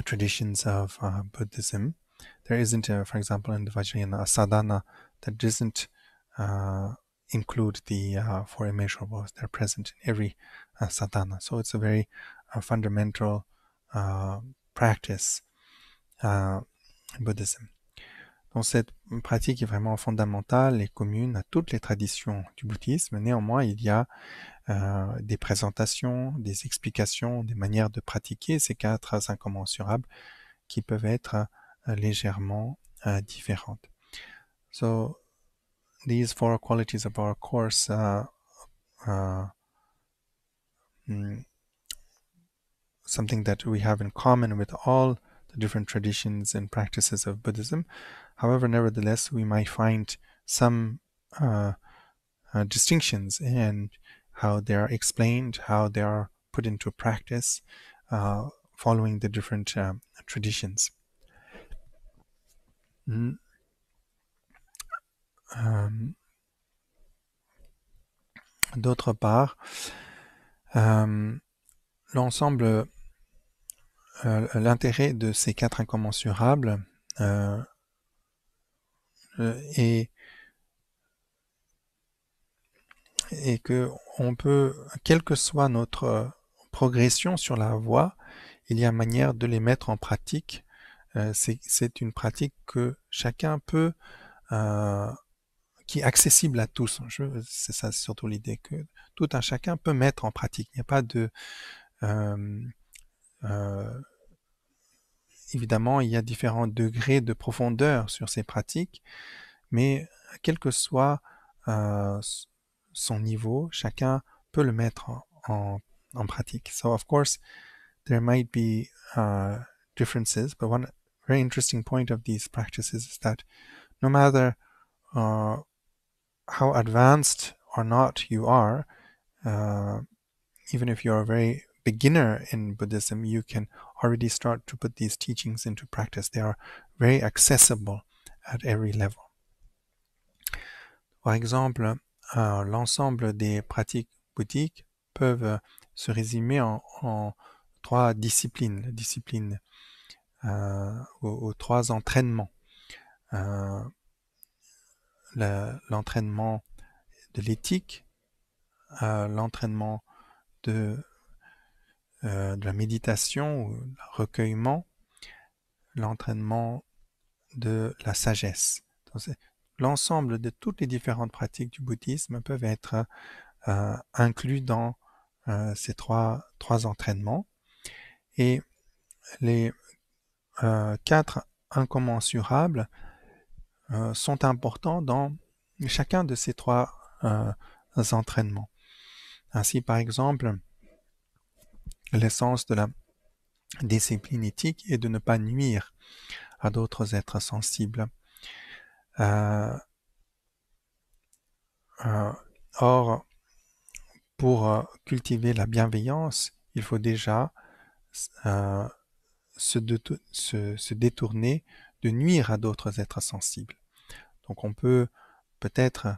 traditions of Buddhism. There isn't, for example, in the Vajrayana, a sadhana that doesn't include the 4 immeasurables. They're present in every sadhana. So it's a very fundamental practice in Buddhism. Donc cette pratique est vraiment fondamentale et commune à toutes les traditions du bouddhisme. Néanmoins, il y a des présentations, des explications, des manières de pratiquer ces 4 incommensurables qui peuvent être légèrement différentes. So these 4 qualities of our course something that we have in common with all the different traditions and practices of Buddhism. However, nevertheless, we might find some distinctions in how they are explained, how they are put into practice, following the different traditions. D'autre part, l'ensemble, l'intérêt de ces 4 incommensurables est que on peut, quelle que soit notre progression sur la voie, il y a manière de les mettre en pratique. C'est une pratique que chacun peut, qui est accessible à tous. C'est ça surtout l'idée, que tout un chacun peut mettre en pratique. Il n'y a pas de... évidemment, il y a différents degrés de profondeur sur ces pratiques, mais quel que soit son niveau, chacun peut le mettre en pratique. So of course, there might be differences, but one very interesting point of these practices is that no matter how advanced or not you are, even if you're a very beginner in Buddhism, you can already start to put these teachings into practice. They are very accessible at every level. Par exemple, l'ensemble des pratiques bouddhiques peuvent se résumer en 3 disciplines, la discipline aux 3 entraînements. L'entraînement de l'éthique, l'entraînement de la méditation ou le recueillement, l'entraînement de la sagesse. L'ensemble de toutes les différentes pratiques du bouddhisme peuvent être inclus dans ces trois entraînements. Et les quatre incommensurables sont importants dans chacun de ces trois entraînements. Ainsi, par exemple, l'essence de la discipline éthique est de ne pas nuire à d'autres êtres sensibles. Or, pour cultiver la bienveillance, il faut déjà se détourner de nuire à d'autres êtres sensibles. Donc on peut peut-être,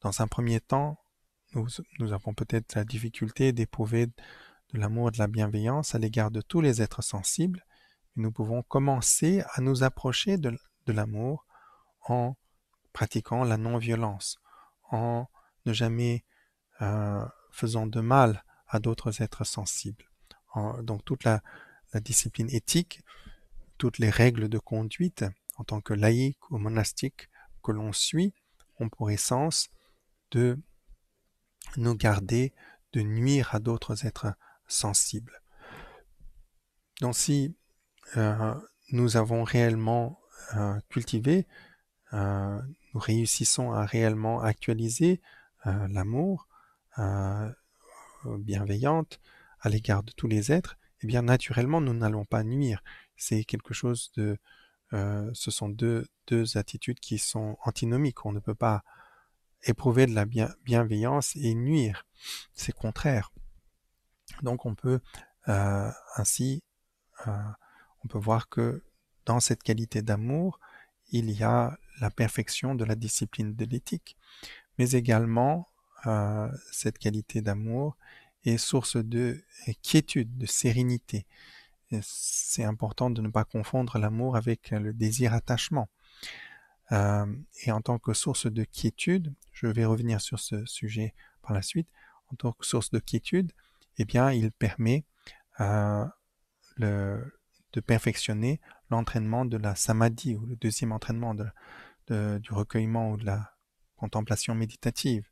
dans un premier temps, nous avons peut-être la difficulté d'éprouver de l'amour et de la bienveillance à l'égard de tous les êtres sensibles. Et nous pouvons commencer à nous approcher de l'amour en pratiquant la non-violence, en ne jamais faisant de mal à d'autres êtres sensibles. Donc toute la discipline éthique, toutes les règles de conduite en tant que laïque ou monastique que l'on suit ont pour essence de nous garder de nuire à d'autres êtres sensibles. Donc si nous avons réellement cultivé, nous réussissons à réellement actualiser l'amour bienveillante à l'égard de tous les êtres, eh bien naturellement nous n'allons pas nuire. C'est quelque chose de, ce sont deux attitudes qui sont antinomiques. On ne peut pas éprouver de la bienveillance et nuire. C'est contraire. Donc on peut ainsi, on peut voir que dans cette qualité d'amour, il y a la perfection de la discipline de l'éthique, mais également cette qualité d'amour est source de quiétude, de sérénité. C'est important de ne pas confondre l'amour avec le désir-attachement. Et en tant que source de quiétude, je vais revenir sur ce sujet par la suite, en tant que source de quiétude, eh bien, il permet de perfectionner l'entraînement de la samadhi, ou le deuxième entraînement du recueillement ou de la contemplation méditative,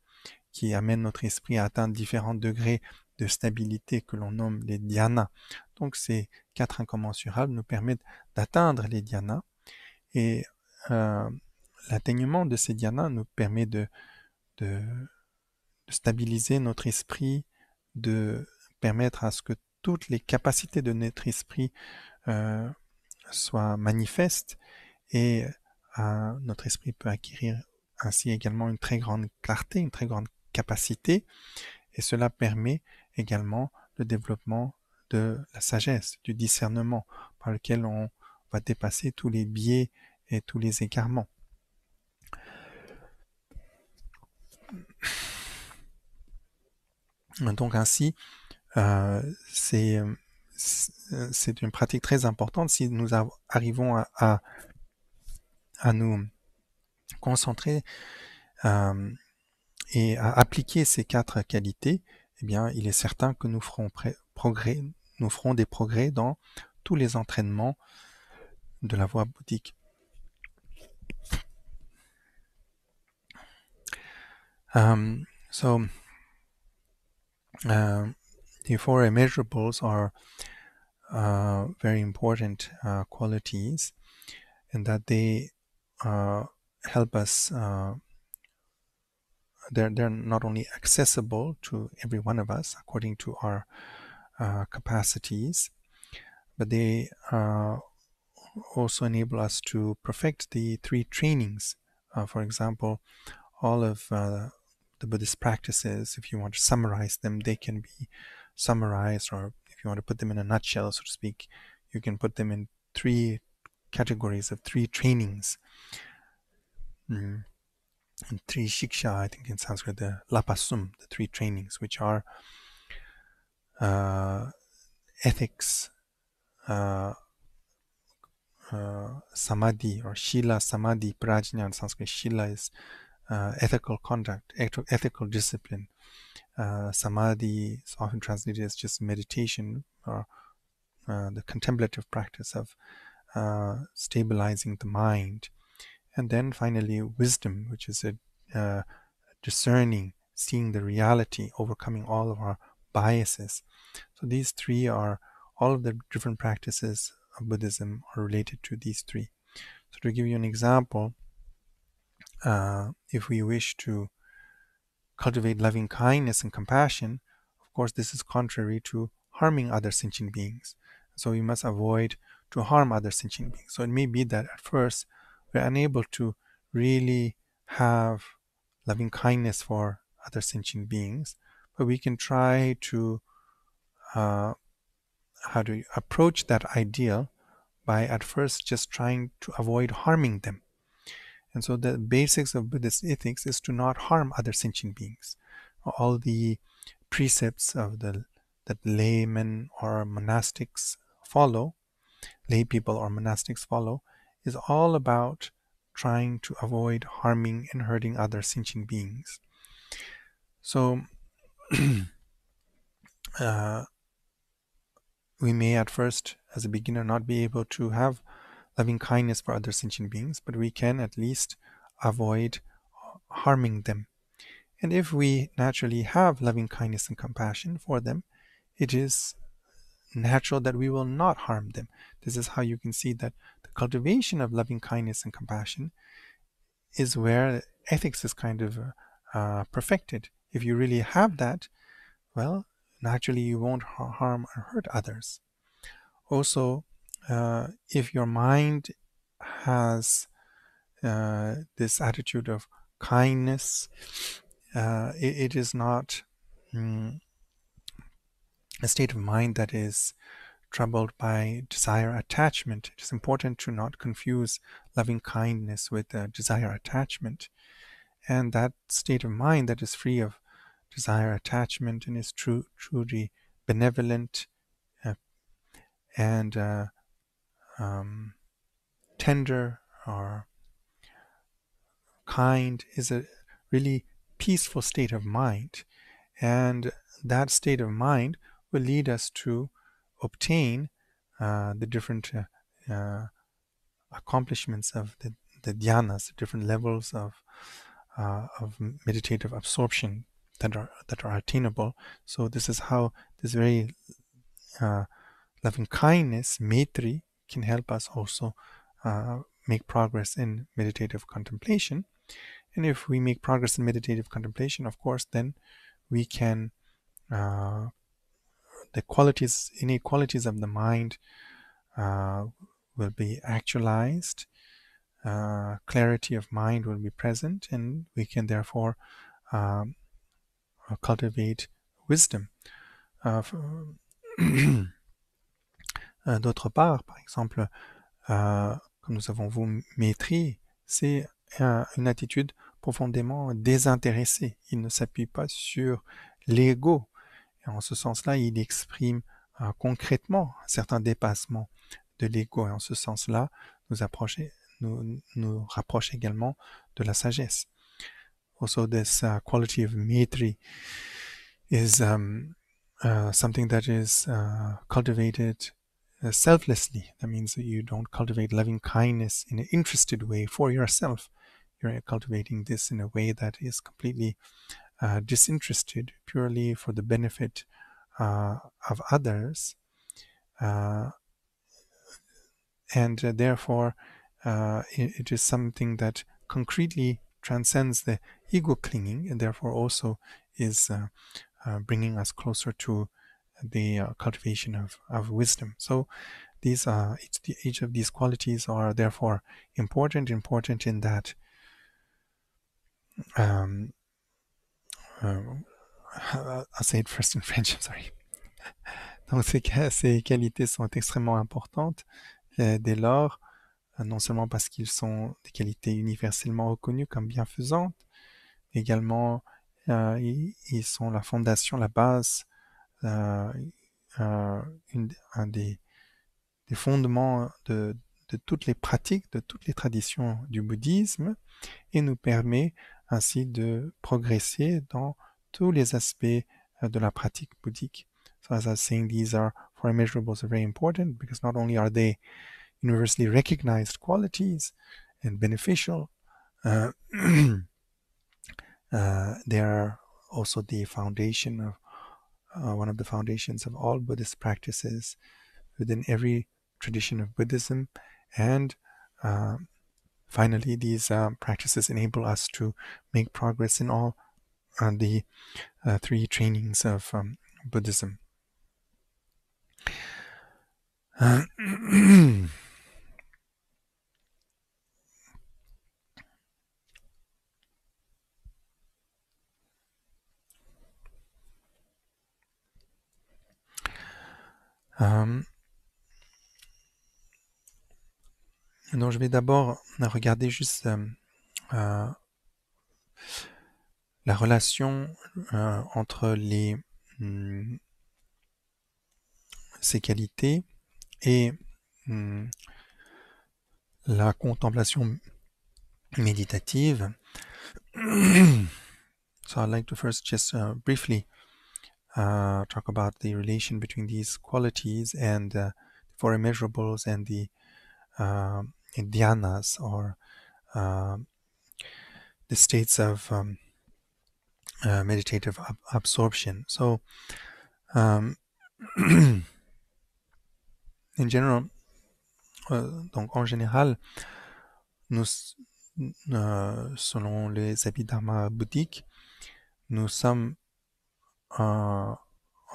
qui amène notre esprit à atteindre différents degrés de stabilité que l'on nomme les dhyānas. Donc ces quatre incommensurables nous permettent d'atteindre les dhyānas, et l'atteignement de ces dhyānas nous permet de stabiliser notre esprit, de permettre à ce que toutes les capacités de notre esprit soient manifestes, et notre esprit peut acquérir ainsi également une très grande clarté, une très grande capacité, et cela permet également le développement de la sagesse, du discernement, par lequel on va dépasser tous les biais et tous les égarements. Donc ainsi, c'est une pratique très importante si nous arrivons à nous concentrer et à appliquer ces quatre qualités. Eh bien, il est certain que nous ferons des progrès dans tous les entraînements de la voie bouddhique. So the four immeasurables are very important qualities, in that they help us. They're not only accessible to every one of us according to our capacities, but they also enable us to perfect the three trainings. For example, all of the Buddhist practices, if you want to summarize them, they can be summarized, or if you want to put them in a nutshell, so to speak, you can put them in three categories of three trainings. And three shiksha, I think in Sanskrit, the lapasum, the three trainings, which are ethics, samadhi, or shila, samadhi, prajna. In Sanskrit, shila is ethical conduct, ethical discipline. Samadhi is often translated as just meditation, or the contemplative practice of stabilizing the mind. And then finally, wisdom, which is a discerning, seeing the reality, overcoming all of our biases. So these three are all of the different practices of Buddhism are related to these three. So to give you an example, if we wish to cultivate loving kindness and compassion, of course, this is contrary to harming other sentient beings. So we must avoid to harm other sentient beings. So it may be that at first we're unable to really have loving kindness for other sentient beings, but we can try to uh, how to approach that ideal by at first just trying to avoid harming them. And so the basics of Buddhist ethics is to not harm other sentient beings. All the precepts of that laymen or monastics follow, lay people or monastics follow, is all about trying to avoid harming and hurting other sentient beings. So we may at first, as a beginner, not be able to have loving kindness for other sentient beings, but we can at least avoid harming them. And if we naturally have loving kindness and compassion for them, it is natural that we will not harm them. This is how you can see that the cultivation of loving kindness and compassion is where ethics is kind of perfected. If you really have that, well, naturally you won't harm or hurt others. Also, if your mind has this attitude of kindness, it is not a state of mind that is troubled by desire attachment. It is important to not confuse loving kindness with desire attachment. And that state of mind that is free of desire attachment and is truly benevolent and tender or kind is a really peaceful state of mind. And that state of mind will lead us to obtain the different accomplishments of the dhyanas, the different levels of meditative absorption that are attainable. So this is how this very loving kindness, maitri, can help us also make progress in meditative contemplation. And if we make progress in meditative contemplation, of course, then we can the qualities, innate qualities of the mind will be actualized, clarity of mind will be present, and we can therefore cultivate wisdom. D'autre part, par exemple, comme nous avons vu, maîtrise, c'est une attitude profondément désintéressée. Il ne s'appuie pas sur l'ego. Et en ce sens-là, il exprime concrètement un certain dépassement de l'ego. Et en ce sens-là, nous rapproche également de la sagesse. Also, this quality of maitri is something that is cultivated selflessly. That means that you don't cultivate loving kindness in an interested way for yourself. You're cultivating this in a way that is completely disinterested, purely for the benefit of others. And therefore, it is something that concretely transcends the ego clinging, and therefore also is bringing us closer to the cultivation of wisdom. So these each of these qualities are therefore important in that I'll say it first in French, I'm sorry. Donc ces qualités sont extrêmement importantes dès lors, non seulement parce qu'ils sont des qualités universellement reconnues comme bienfaisantes, mais également ils sont la fondation, la base, un des fondements de toutes les pratiques, de toutes les traditions du bouddhisme, et nous permet ainsi de progresser dans tous les aspects de la pratique bouddhique. So as I was saying, these are four immeasurables are very important because not only are they universally recognized qualities and beneficial, they are also the foundation of one of the foundations of all Buddhist practices. Within every tradition of Buddhism, and finally, these practices enable us to make progress in all the three trainings of Buddhism. Donc je vais d'abord regarder juste la relation entre ces qualités et la contemplation méditative. So I'd like to first just briefly talk about the relation between these qualities and four immeasurables and the dhyanas, or the states of meditative absorption. So in general, donc en général, nous, selon les abhidharma bouddhiques, nous sommes en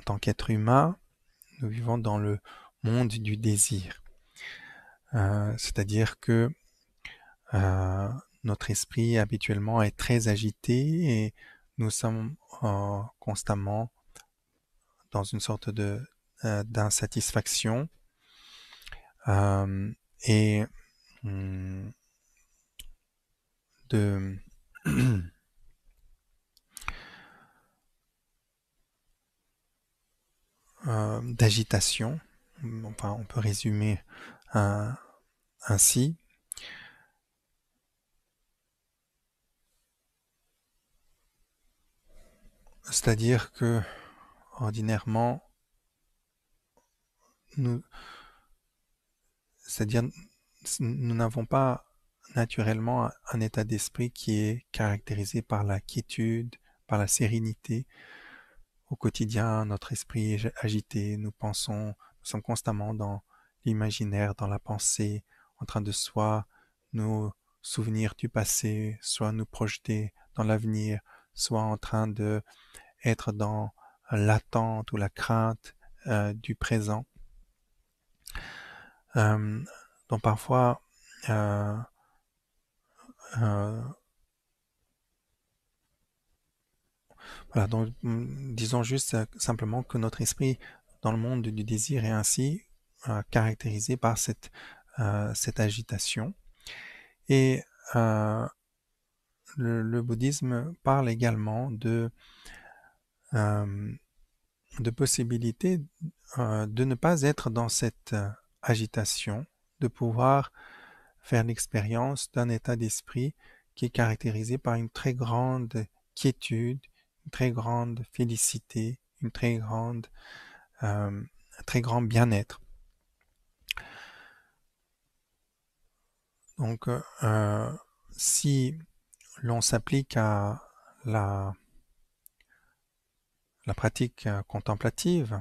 tant qu'être humain, nous vivons dans le monde du désir. C'est-à-dire que notre esprit habituellement est très agité et nous sommes constamment dans une sorte d'insatisfaction et d'agitation. Enfin, on peut résumer ainsi. C'est-à-dire que, ordinairement, nous n'avons pas naturellement un état d'esprit qui est caractérisé par la quiétude, par la sérénité. Au quotidien, notre esprit est agité, nous sommes constamment dans l'imaginaire, dans la pensée, en train de soit nous souvenir du passé, soit nous projeter dans l'avenir, soit en train de être dans l'attente ou la crainte du présent. Donc parfois, voilà, donc disons juste simplement que notre esprit dans le monde du désir est ainsi caractérisé par cette agitation. Et le bouddhisme parle également de possibilité de ne pas être dans cette agitation, de pouvoir faire l'expérience d'un état d'esprit qui est caractérisé par une très grande quiétude, une très grande félicité, un très grand bien-être. Donc, si l'on s'applique à la pratique contemplative,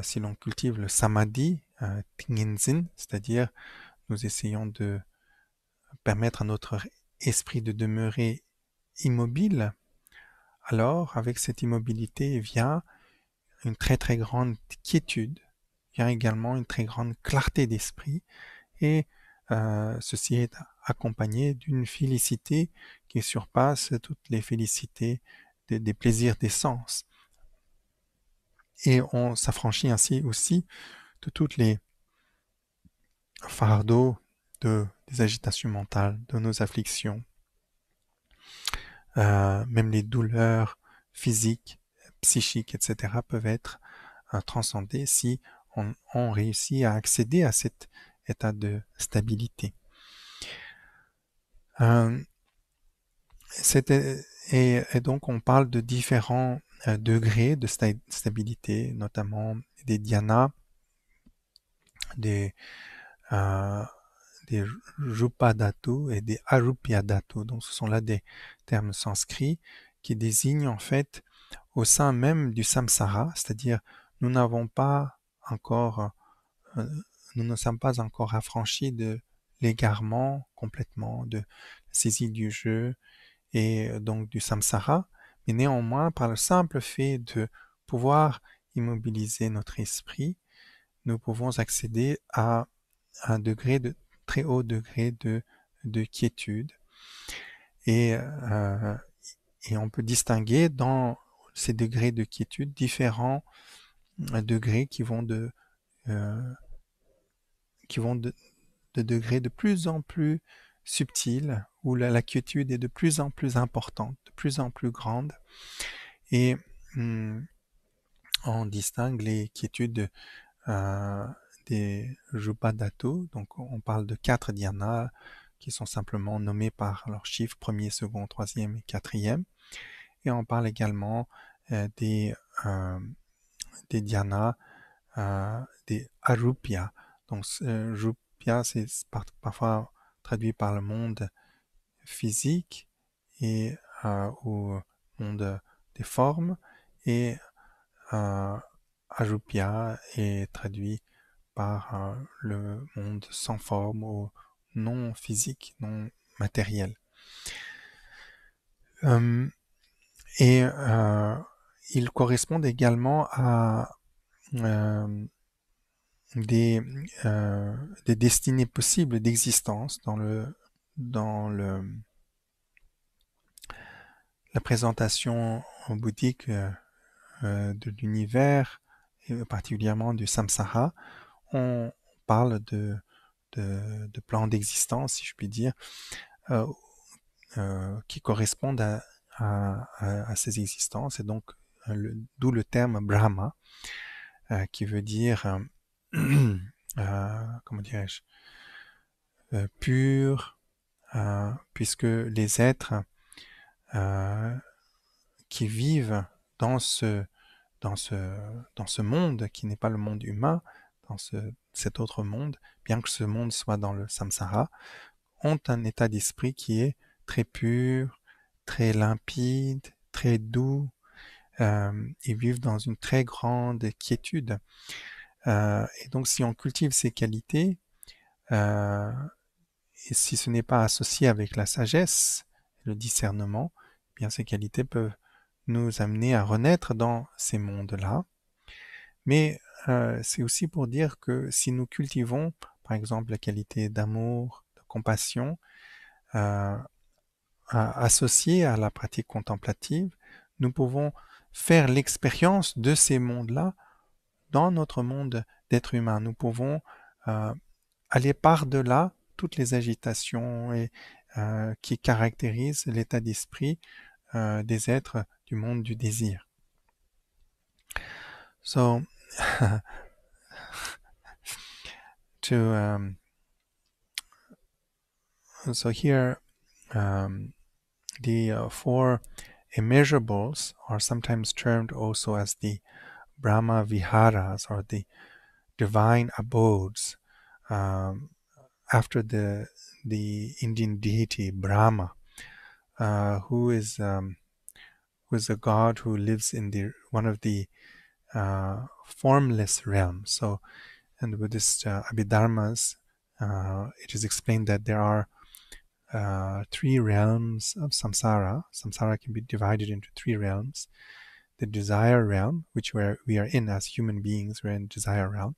si l'on cultive le samadhi, tingenzin, c'est-à-dire nous essayons de permettre à notre esprit de demeurer immobile, alors avec cette immobilité vient une très très grande quiétude, vient également une très grande clarté d'esprit, et ceci est accompagné d'une félicité qui surpasse toutes les félicités des plaisirs des sens. Et on s'affranchit ainsi aussi de toutes les fardeaux des agitations mentales, de nos afflictions, même les douleurs physiques, psychiques, etc. peuvent être transcendées si on réussit à accéder à cet état de stabilité. Et donc on parle de différents degrés de stabilité, notamment des dhyanas, des rupa dhatu et des arupya dhatu. Donc ce sont là des termes sanscrits qui désignent en fait au sein même du samsara, c'est-à-dire nous n'avons pas encore nous ne sommes pas encore affranchis de l'égarement complètement, de la saisie du jeu et donc du samsara, mais néanmoins, par le simple fait de pouvoir immobiliser notre esprit, nous pouvons accéder à un degré de très haut degré de quiétude et et on peut distinguer dans ces degrés de quiétude différents degrés euh, qui vont de degrés de plus en plus subtils, où la quiétude est de plus en plus importante, de plus en plus grande, et on distingue les quiétudes euh, des Jupadato, donc on parle de 4 dhyānas qui sont simplement nommés par leurs chiffres, premier, second, troisième et quatrième, et on parle également euh, des, euh, des dhyānas, des arupya. Donc rupya, c'est parfois traduit par le monde physique et au monde des formes, et arupya est traduit par le monde sans forme ou non physique, non matériel. Euh, et ils correspondent également à euh, des, euh, des destinées possibles d'existence dans la présentation bouddhique de l'univers, et particulièrement du samsara. On parle de plans d'existence, si je puis dire, euh, qui correspondent à ces existences, et donc d'où le terme Brahma, qui veut dire, comment dirais-je, pur, puisque les êtres qui vivent dans ce, dans ce, dans ce monde qui n'est pas le monde humain, dans cet autre monde, bien que ce monde soit dans le samsara, ont un état d'esprit qui est très pur, très limpide, très doux. Ils vivent dans une très grande quiétude. Et donc, si on cultive ces qualités, euh, et si ce n'est pas associé avec la sagesse, le discernement, eh bien ces qualités peuvent nous amener à renaître dans ces mondes-là. Mais c'est aussi pour dire que si nous cultivons, par exemple, la qualité d'amour, de compassion, euh, associée à la pratique contemplative, nous pouvons faire l'expérience de ces mondes-là dans notre monde d'être humain. Nous pouvons aller par-delà toutes les agitations qui caractérisent l'état d'esprit des êtres du monde du désir. So, to so here the four immeasurables are sometimes termed also as the Brahma Viharas, or the divine abodes, after the Indian deity Brahma, who is a god who lives in one of the formless realms. So, in the Buddhist Abhidharmas, it is explained that there are 3 realms of samsara. Samsara can be divided into 3 realms. The desire realm, which we are in as human beings, we're in desire realm.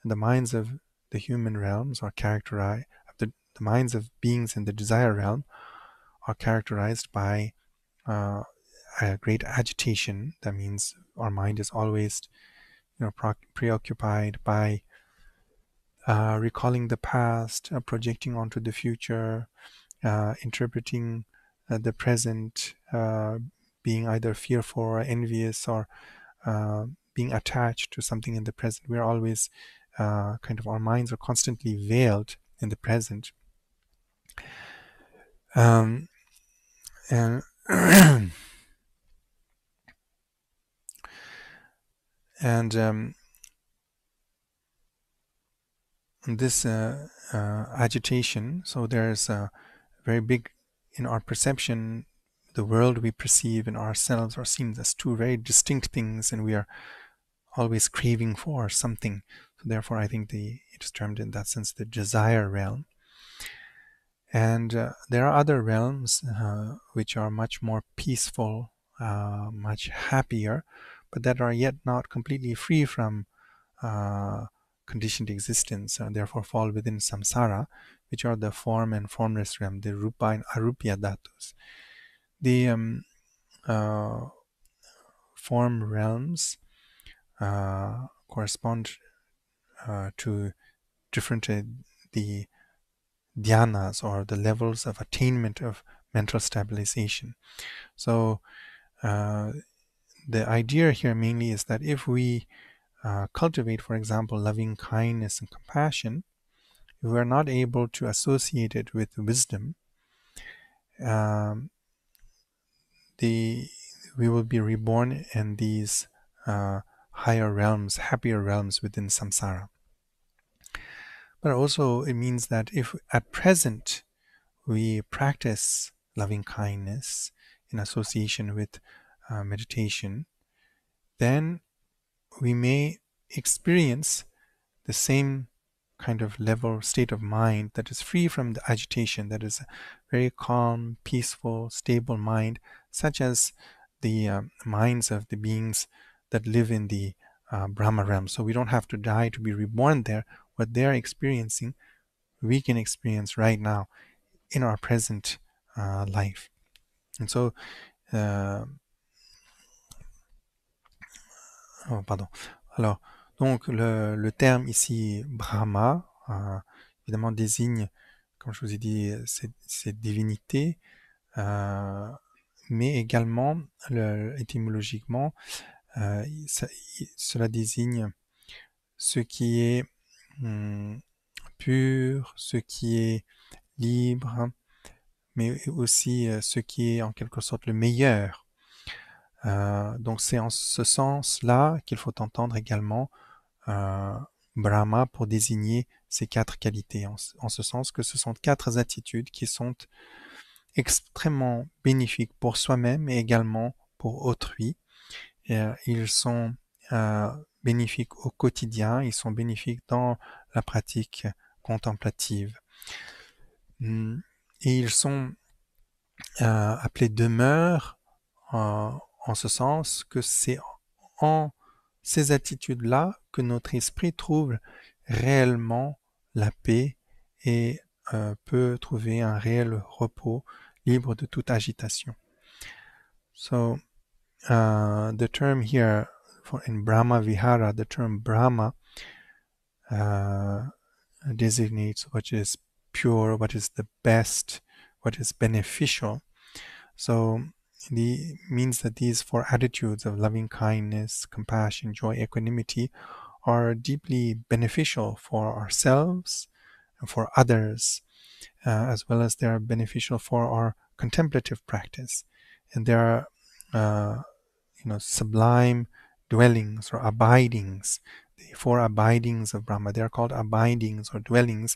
And the minds of the human realms are characterized, the minds of beings in the desire realm are characterized by a great agitation. That means our mind is always, preoccupied by recalling the past, projecting onto the future, interpreting the present, being either fearful or envious, or being attached to something in the present. We're always our minds are constantly veiled in the present. And and this agitation, so there's a very big, in our perception, the world we perceive in ourselves are seen as 2 very distinct things, and we are always craving for something. So Therefore, I think it is termed in that sense the desire realm. And there are other realms which are much more peaceful, much happier, but that are yet not completely free from conditioned existence, and therefore fall within samsara, which are the form and formless realm, the rupa and arupya dhatus. The form realms correspond to different the dhyanas, or the levels of attainment of mental stabilization. So the idea here mainly is that if we cultivate, for example, loving kindness and compassion, if we are not able to associate it with wisdom, um, we will be reborn in these higher realms, happier realms within samsara. But also it means that if at present we practice loving kindness in association with meditation, then we may experience the same kind of level, state of mind that is free from the agitation, that is a very calm, peaceful, stable mind, such as the minds of the beings that live in the Brahma realm. So we don't have to die to be reborn there. What they're experiencing, we can experience right now in our present life. And so, oh, pardon. Alors, donc le terme ici Brahma, évidemment désigne, comme je vous ai dit, cette divinité, mais également, étymologiquement, cela désigne ce qui est pur, ce qui est libre, mais aussi ce qui est en quelque sorte le meilleur. Donc c'est en ce sens-là qu'il faut entendre également Brahma pour désigner ces quatre qualités, en ce sens que ce sont quatre attitudes qui sont extrêmement bénéfiques pour soi-même et également pour autrui. Ils sont bénéfiques au quotidien, ils sont bénéfiques dans la pratique contemplative. Et ils sont appelés demeures en ce sens que c'est en ces attitudes-là que notre esprit trouve réellement la paix et peut trouver un réel repos libre de toute agitation. So the term here in Brahma Vihara, the term Brahma designates what is pure, what is the best, what is beneficial. So it means that these four attitudes of loving kindness, compassion, joy, equanimity are deeply beneficial for ourselves and for others, as well as they are beneficial for our contemplative practice. And they are, sublime dwellings or abidings. The four abidings of Brahma, they are called abidings or dwellings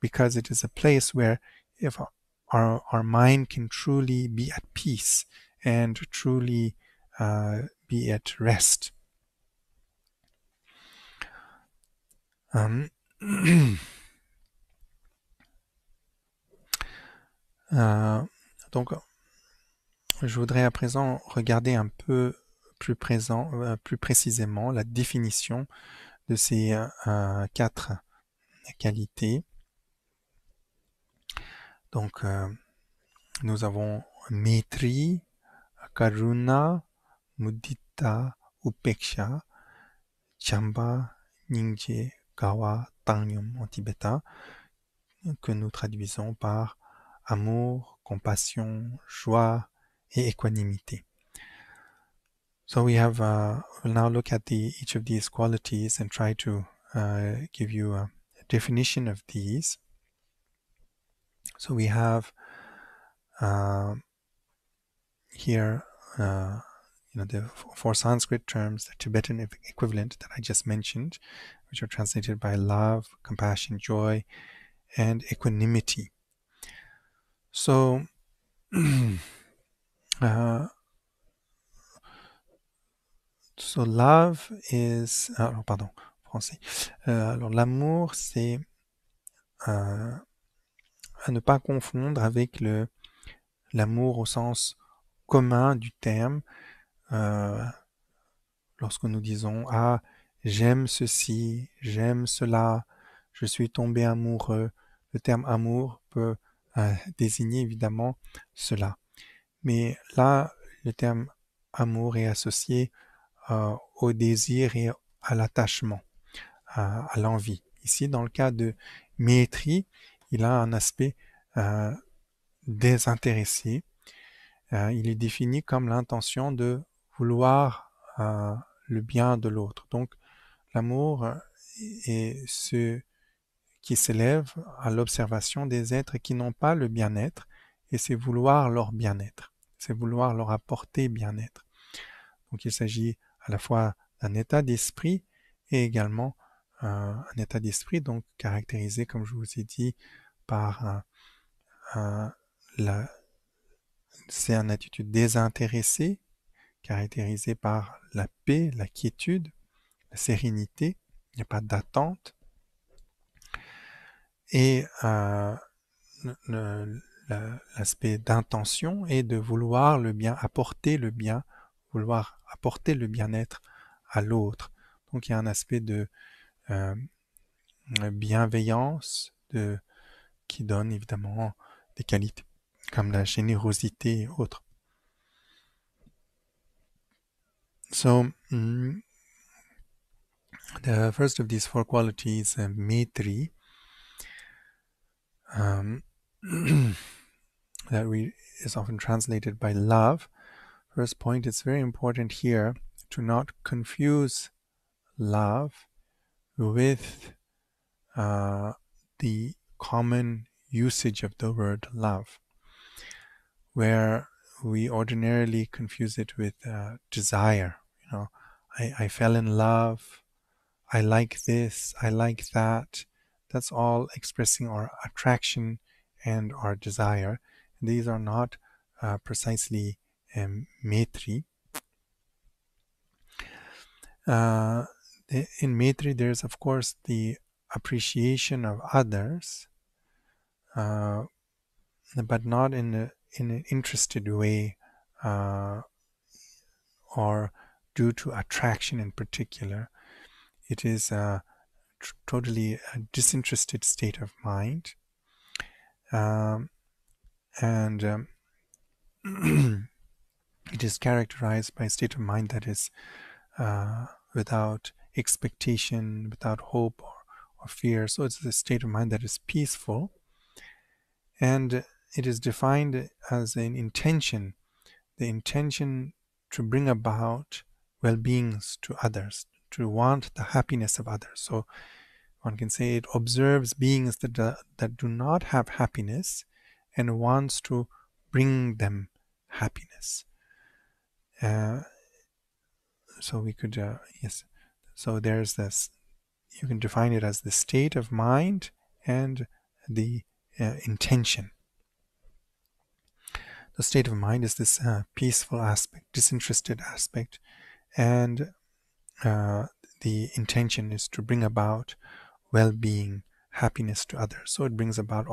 because it is a place where if our mind can truly be at peace and truly be at rest. Donc, je voudrais à présent regarder un peu plus précisément la définition de ces quatre qualités. Donc, nous avons Maitri, Karuna, Mudita, Upeksha, Chamba, Nyingje, Gawa, Tangyum en tibétain, que nous traduisons par amour, compassion, joie et équanimité. So we have, we'll now look at each of these qualities and try to give you a definition of these. So we have here, the four Sanskrit terms, the Tibetan equivalent that I just mentioned, which are translated by love, compassion, joy, and equanimity. So, so love is, pardon, français. Alors l'amour, c'est à ne pas confondre avec l'amour au sens commun du terme. Euh, Lorsque nous disons ah, j'aime ceci, j'aime cela, je suis tombé amoureux, le terme amour peut désigner évidemment cela. Mais là, le terme amour est associé au désir et à l'attachement, à l'envie. Ici, dans le cas de Maitri, il a un aspect euh, désintéressé. Il est défini comme l'intention de vouloir le bien de l'autre. Donc, l'amour est ce qui s'élève à l'observation des êtres qui n'ont pas le bien-être, et c'est vouloir leur bien-être, c'est vouloir leur apporter bien-être. Donc il s'agit à la fois d'un état d'esprit et également un état d'esprit donc caractérisé, comme je vous ai dit, par la, c'est une attitude désintéressée, caractérisée par la paix, la quiétude, la sérénité, il n'y a pas d'attente, et l'aspect d'intention est de vouloir le bien, apporter le bien, vouloir apporter le bien-être à l'autre. Donc il y a un aspect de euh, bienveillance qui donne évidemment des qualités comme la générosité et autres. So, the first of these four qualities, Maitri, that is often translated by love. First point, it's very important here to not confuse love with the common usage of the word love, where we ordinarily confuse it with desire. You know, I fell in love, I like this, I like that. That's all expressing our attraction and our desire. And these are not precisely Maitri. In Maitri, there's of course the appreciation of others, but not in an interested way or due to attraction in particular. It is totally a disinterested state of mind, and it is characterized by a state of mind that is without expectation, without hope or fear. So it's a state of mind that is peaceful, and it is defined as an intention, the intention to bring about well-beings to others, to want the happiness of others. So one can say it observes beings that do not have happiness and wants to bring them happiness. So we could, yes. So there's this, you can define it as the state of mind and the intention. The state of mind is this peaceful aspect, disinterested aspect, and the intention is to bring about well-being, happiness to others. So it brings about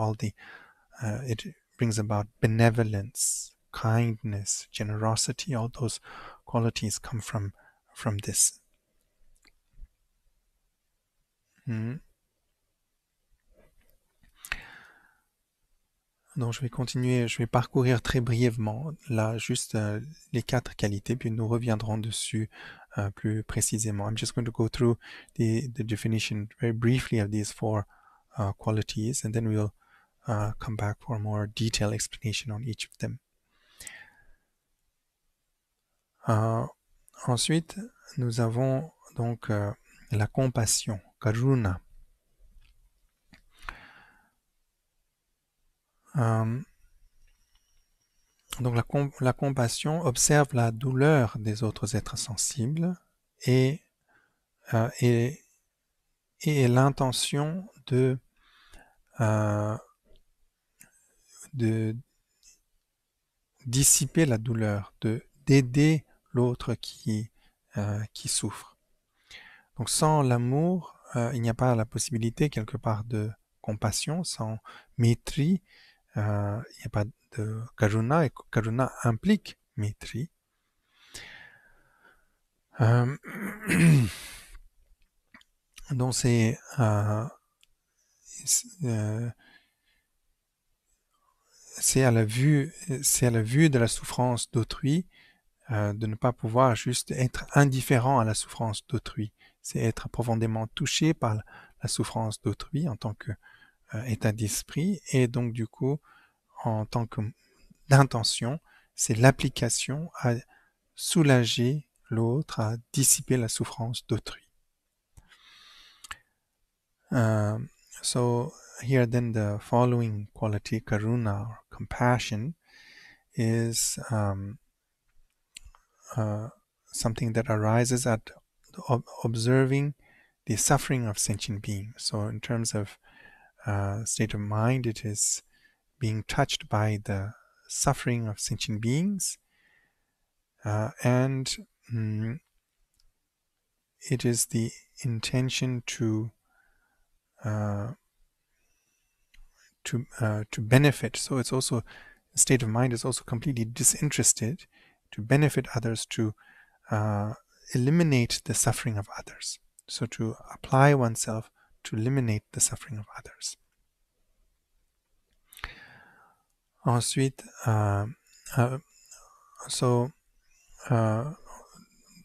it brings about benevolence, kindness, generosity. All those qualities come from this. Donc je vais continuer, je vais parcourir très brièvement là juste les 4 qualités, puis nous reviendrons dessus plus précisément. I'm just going to go through the definition very briefly of these 4 qualities, and then we'll come back for a more detailed explanation on each of them. Ensuite, nous avons donc la compassion, karuna. Donc la compassion observe la douleur des autres êtres sensibles et l'intention de dissiper la douleur, d'aider l'autre qui souffre. Donc sans l'amour, il n'y a pas la possibilité quelque part de compassion sans maîtrise. Il n'y a pas de karuna et karuna implique maîtrise. Donc euh, c'est à la vue de la souffrance d'autrui de ne pas pouvoir juste être indifférent à la souffrance d'autrui. C'est être profondément touché par la souffrance d'autrui en tant que état d'esprit et donc du coup en tant que d'intention, c'est l'application à soulager l'autre, à dissiper la souffrance d'autrui. So here then the following quality, karuna or compassion, is something that arises at observing the suffering of sentient beings. So in terms of state of mind, it is being touched by the suffering of sentient beings, and it is the intention to benefit. So it's also state of mind is also completely disinterested to benefit others, to eliminate the suffering of others. So to apply oneself to eliminate the suffering of others. Ensuite,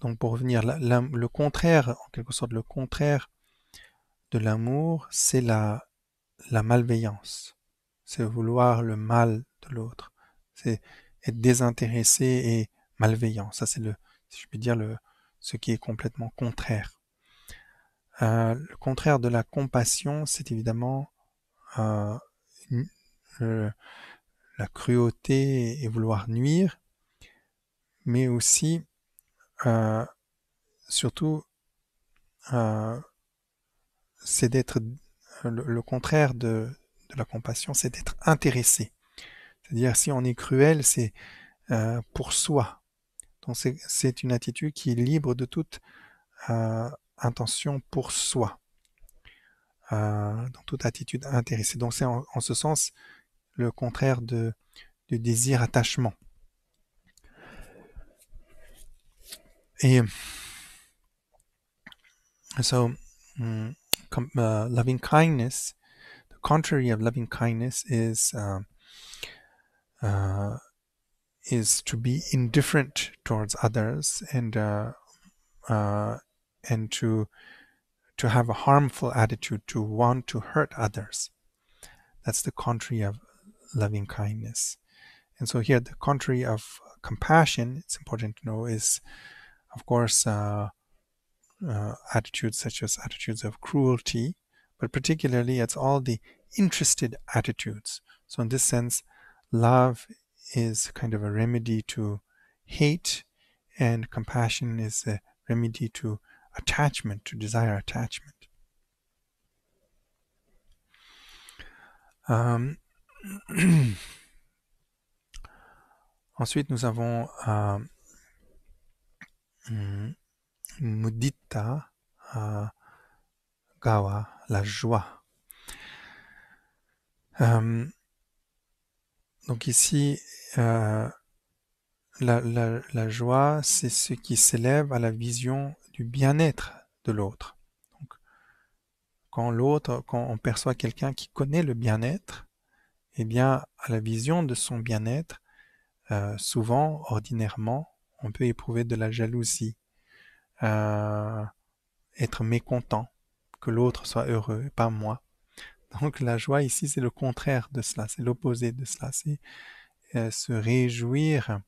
donc pour revenir, le contraire, en quelque sorte, le contraire de l'amour, c'est la malveillance. C'est vouloir le mal de l'autre. C'est être désintéressé et malveillant. Ça, c'est si je puis dire, ce qui est complètement contraire. Le contraire de la compassion, c'est évidemment la cruauté et vouloir nuire, mais aussi, surtout, c'est d'être le contraire de la compassion, c'est d'être intéressé. C'est-à-dire, si on est cruel, c'est pour soi. Donc, c'est une attitude qui est libre de toute intention pour soi. Dans toute attitude intéressée. Donc, c'est en ce sens le contraire du désir attachement. Et so, loving kindness, the contrary of loving kindness is to be indifferent towards others and to have a harmful attitude, to want to hurt others. That's the contrary of loving kindness. And so here the contrary of compassion, it's important to know, is of course attitudes such as attitudes of cruelty, but particularly it's all the interested attitudes. So in this sense, love is kind of a remedy to hate, and compassion is a remedy to attachment, to desire attachment. Ensuite, nous avons mudita gawa, la joie. Donc ici, la joie, c'est ce qui s'élève à la vision du bien-être de l'autre. Donc, quand on perçoit quelqu'un qui connaît le bien-être, eh bien, à la vision de son bien-être, souvent, ordinairement, on peut éprouver de la jalousie, être mécontent que l'autre soit heureux, pas moi. Donc la joie ici, c'est le contraire de cela, c'est l'opposé de cela, c'est se réjouir,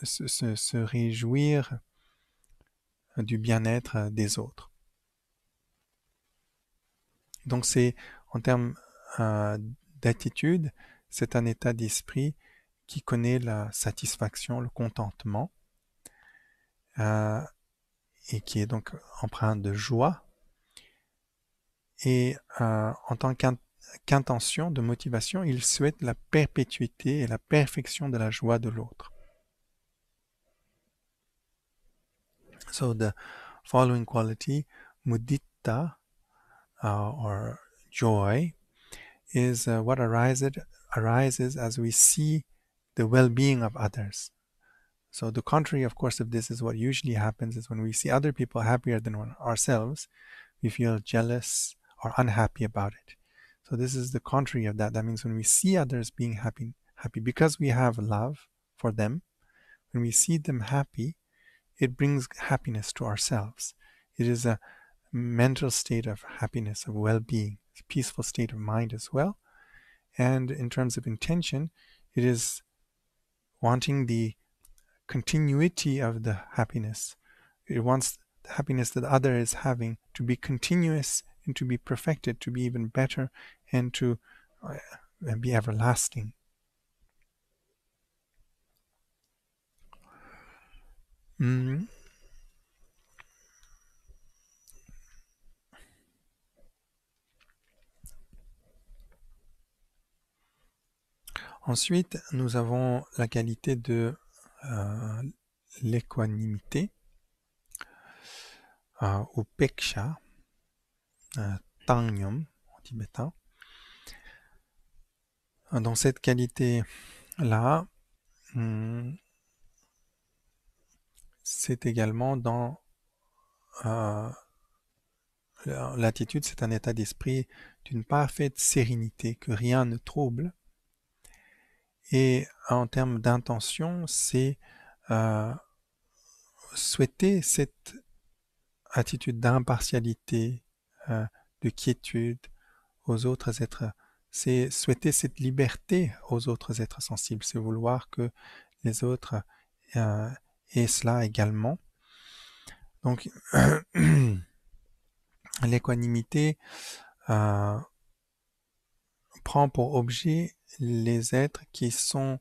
se réjouir du bien-être des autres. Donc c'est, en termes d'attitude, c'est un état d'esprit qui connaît la satisfaction, le contentement, et qui est donc empreint de joie. Et en tant qu'intention, de motivation, il souhaite la perpétuité et la perfection de la joie de l'autre. So the following quality, mudita, or joy, is what arises as we see the well-being of others. So the contrary, of course, of this is what usually happens is when we see other people happier than ourselves, we feel jealous or unhappy about it. So this is the contrary of that. That means when we see others being happy because we have love for them, when we see them happy, it brings happiness to ourselves. It is a mental state of happiness, of well-being, a peaceful state of mind as well. And in terms of intention, it is wanting the continuity of the happiness. It wants the happiness that the other is having to be continuous and to be perfected, to be even better, and to be everlasting. Ensuite, nous avons la qualité de l'équanimité ou peksha, tangyum en tibétain. Dans cette qualité-là, c'est également dans l'attitude, c'est un état d'esprit d'une parfaite sérénité, que rien ne trouble. Et en termes d'intention, c'est souhaiter cette attitude d'impartialité, de quiétude aux autres êtres. C'est souhaiter cette liberté aux autres êtres sensibles. C'est vouloir que les autres aient cela également. Donc, l'équanimité prend pour objet les êtres qui sont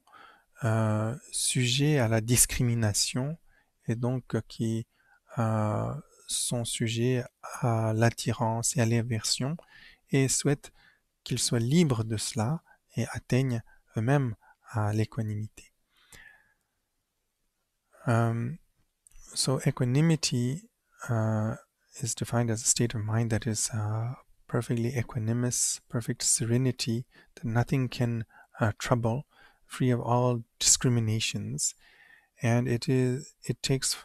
sujets à la discrimination et donc qui sont sujets à l'attirance et à l'aversion et souhaitent qu'ils soient libres de cela et atteignent eux-mêmes à l'équanimité. So equanimity is defined as a state of mind that is perfectly equanimous, perfect serenity, that nothing can trouble, free of all discriminations, and it takes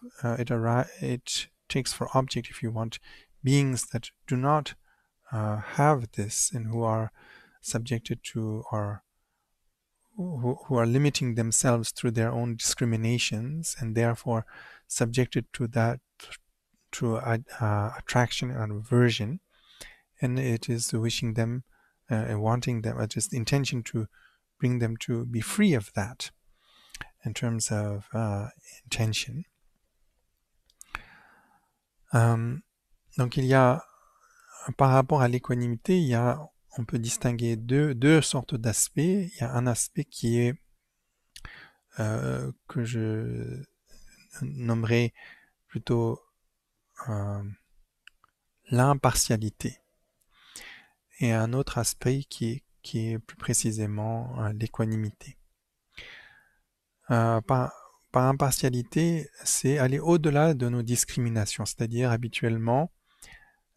for object, if you want, beings that do not have this and who are subjected to or who are limiting themselves through their own discriminations and therefore subjected to that, to attraction and aversion, and it is wishing them and wanting them, just intention to bring them to be free of that in terms of intention. Donc il y a, par rapport à l'équanimité, on peut distinguer deux sortes d'aspects. Il y a un aspect qui est que je nommerais plutôt l'impartialité, et un autre aspect qui est plus précisément l'équanimité. Par impartialité, c'est aller au-delà de nos discriminations, c'est-à-dire habituellement,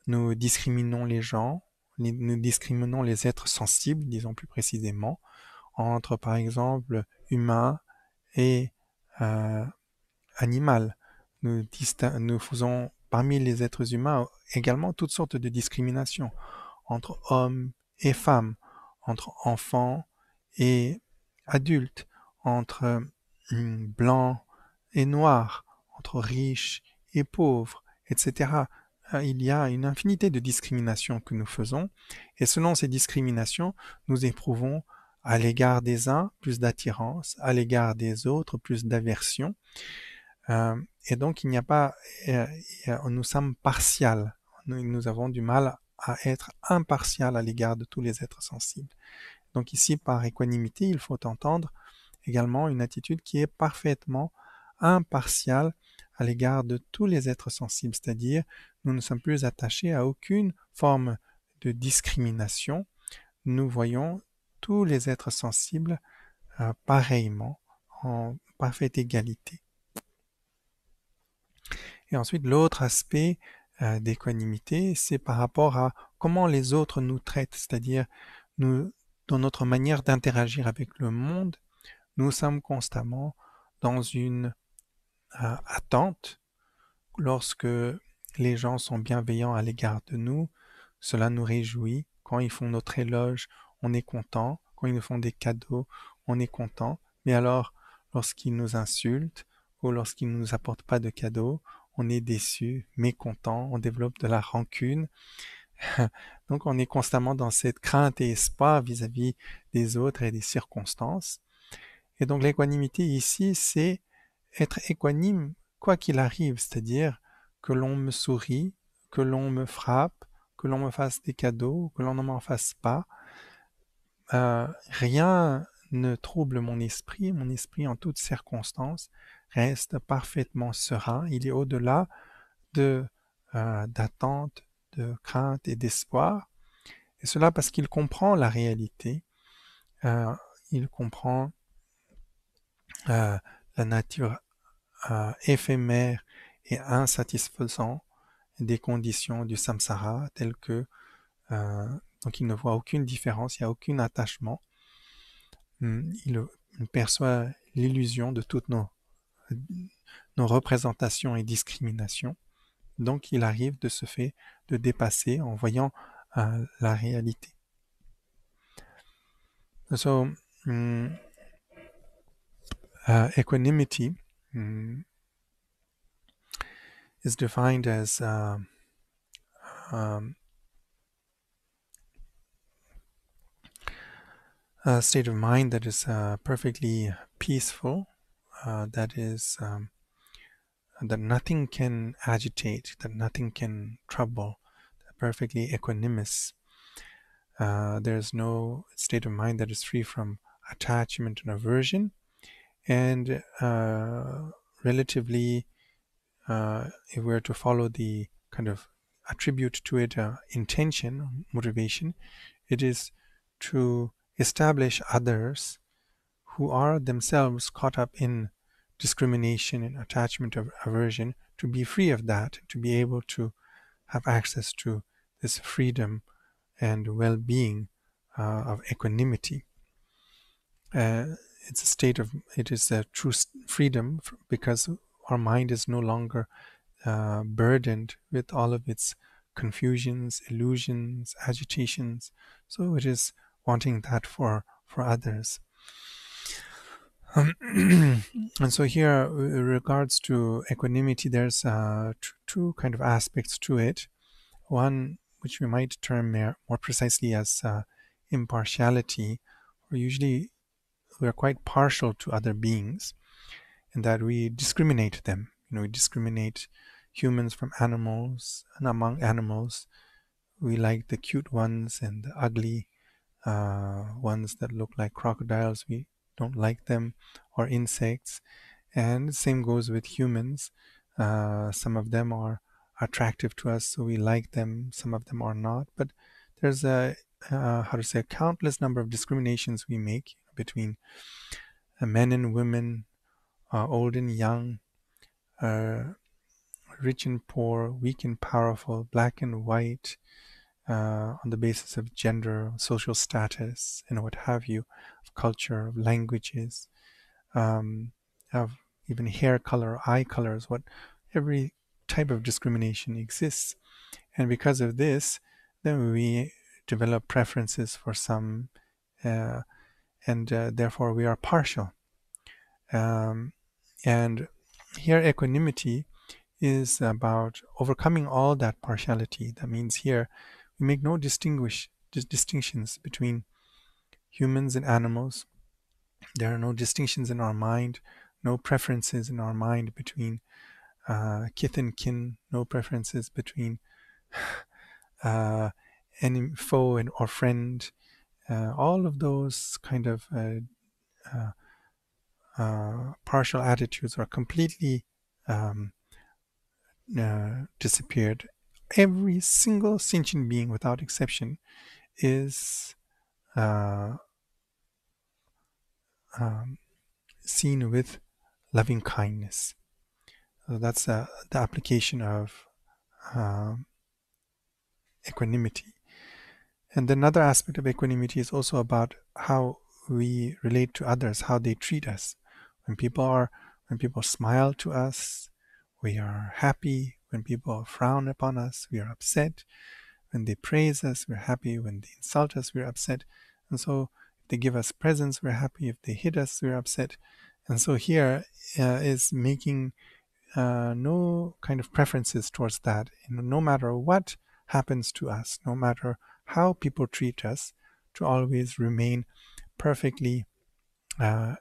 nous discriminons les gens, nous discriminons les êtres sensibles, disons plus précisément, entre par exemple humain et animal. Nous faisons parmi les êtres humains également toutes sortes de discriminations entre hommes et femmes, entre enfants et adultes, entre blancs et noirs, entre riches et pauvres, etc. Il y a une infinité de discriminations que nous faisons, et selon ces discriminations, nous éprouvons à l'égard des uns plus d'attirance, à l'égard des autres plus d'aversion, et donc il n'y a pas, nous sommes partials, nous avons du mal à être impartial à l'égard de tous les êtres sensibles. Donc ici, par équanimité, il faut entendre également une attitude qui est parfaitement impartiale à l'égard de tous les êtres sensibles, c'est-à-dire nous ne sommes plus attachés à aucune forme de discrimination, nous voyons tous les êtres sensibles pareillement, en parfaite égalité. Et ensuite, l'autre aspect d'équanimité, c'est par rapport à comment les autres nous traitent, c'est-à-dire nous, dans notre manière d'interagir avec le monde, nous sommes constamment dans une attente. Lorsque les gens sont bienveillants à l'égard de nous, cela nous réjouit. Quand ils font notre éloge, on est content. Quand ils nous font des cadeaux, on est content. Mais alors, lorsqu'ils nous insultent ou lorsqu'ils ne nous apportent pas de cadeaux, on est déçu, mécontent, on développe de la rancune. Donc, on est constamment dans cette crainte et espoir vis-à-vis des autres et des circonstances. Et donc, l'équanimité ici, c'est être équanime quoi qu'il arrive, c'est-à-dire que l'on me sourie, que l'on me frappe, que l'on me fasse des cadeaux, que l'on ne m'en fasse pas. Rien ne trouble mon esprit en toutes circonstances reste parfaitement serein, il est au-delà de d'attente, de crainte et d'espoir, et cela parce qu'il comprend la réalité, euh, il comprend la nature éphémère et insatisfaisant des conditions du samsara telles que donc il ne voit aucune différence, il n'y a aucun attachement. Il perçoit l'illusion de toutes nos représentations et discriminations. Donc il arrive de ce fait de dépasser en voyant la réalité. So equanimity is defined as um, a state of mind that is perfectly peaceful, that is that nothing can agitate, that nothing can trouble, perfectly equanimous. There's no state of mind that is free from attachment and aversion, and relatively, if we are to follow the kind of attribute to it intention, motivation, it is to establish others who are themselves caught up in discrimination and attachment or aversion to be free of that, to be able to have access to this freedom and well-being of equanimity. It's a state of, it is a true freedom because our mind is no longer burdened with all of its confusions, illusions, agitations. So it is wanting that for others. And so here, with regards to equanimity, there's two kind of aspects to it. One, which we might term more precisely as impartiality, or usually we are quite partial to other beings in that we discriminate them. We discriminate humans from animals, and among animals, we like the cute ones and the ugly ones that look like crocodiles. We don't like them, or insects. And the same goes with humans. Some of them are attractive to us, so we like them. Some of them are not. But there's a countless number of discriminations we make between men and women, old and young, rich and poor, weak and powerful, black and white, on the basis of gender, social status, and what have you, of culture, of languages, of even hair color, eye colors, every type of discrimination exists. And because of this, then we develop preferences for some, and therefore we are partial. And here equanimity is about overcoming all that partiality. That means here we make no distinctions between humans and animals. There are no distinctions in our mind, no preferences in our mind between kith and kin, no preferences between enemy, foe, or friend. All of those kind of partial attitudes are completely disappeared. Every single sentient being, without exception, is seen with loving kindness. So that's the application of equanimity. And another aspect of equanimity is also about how we relate to others, how they treat us. When people smile to us, we are happy. When people frown upon us, we are upset. When they praise us, we're happy. When they insult us, we're upset. And so if they give us presents, we're happy. If they hit us, we're upset. And so here is making no kind of preferences towards that. No matter what happens to us, no matter how people treat us, to always remain perfectly uh,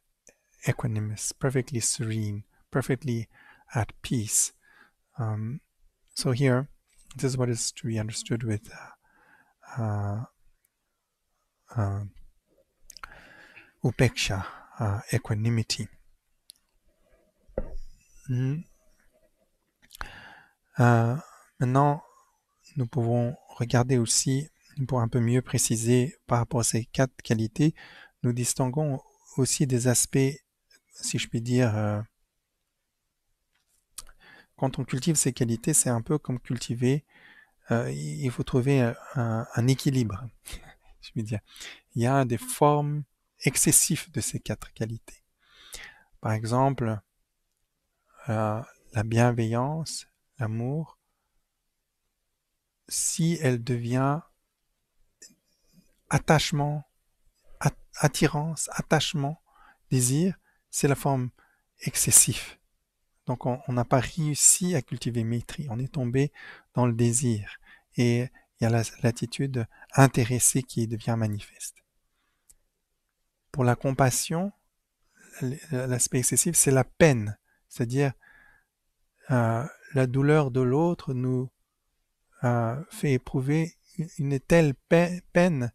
equanimous, perfectly serene, perfectly at peace. So here, this is what is to be understood with uh, uh, upeksha, equanimity. Mm. Maintenant, nous pouvons regarder aussi, pour un peu mieux préciser par rapport à ces 4 qualités, nous distinguons aussi des aspects, si je puis dire, quand on cultive ces qualités, c'est un peu comme cultiver, il faut trouver un équilibre, je puis dire. Il y a des formes excessives de ces 4 qualités. Par exemple, la bienveillance, l'amour, si elle devient attachement, attirance, attachement, désir, c'est la forme excessive. Donc on n'a pas réussi à cultiver maîtrise, on est tombé dans le désir et il y a l'attitude intéressée qui devient manifeste. Pour la compassion, l'aspect excessif, c'est la peine, c'est-à-dire la douleur de l'autre nous fait éprouver une telle peine,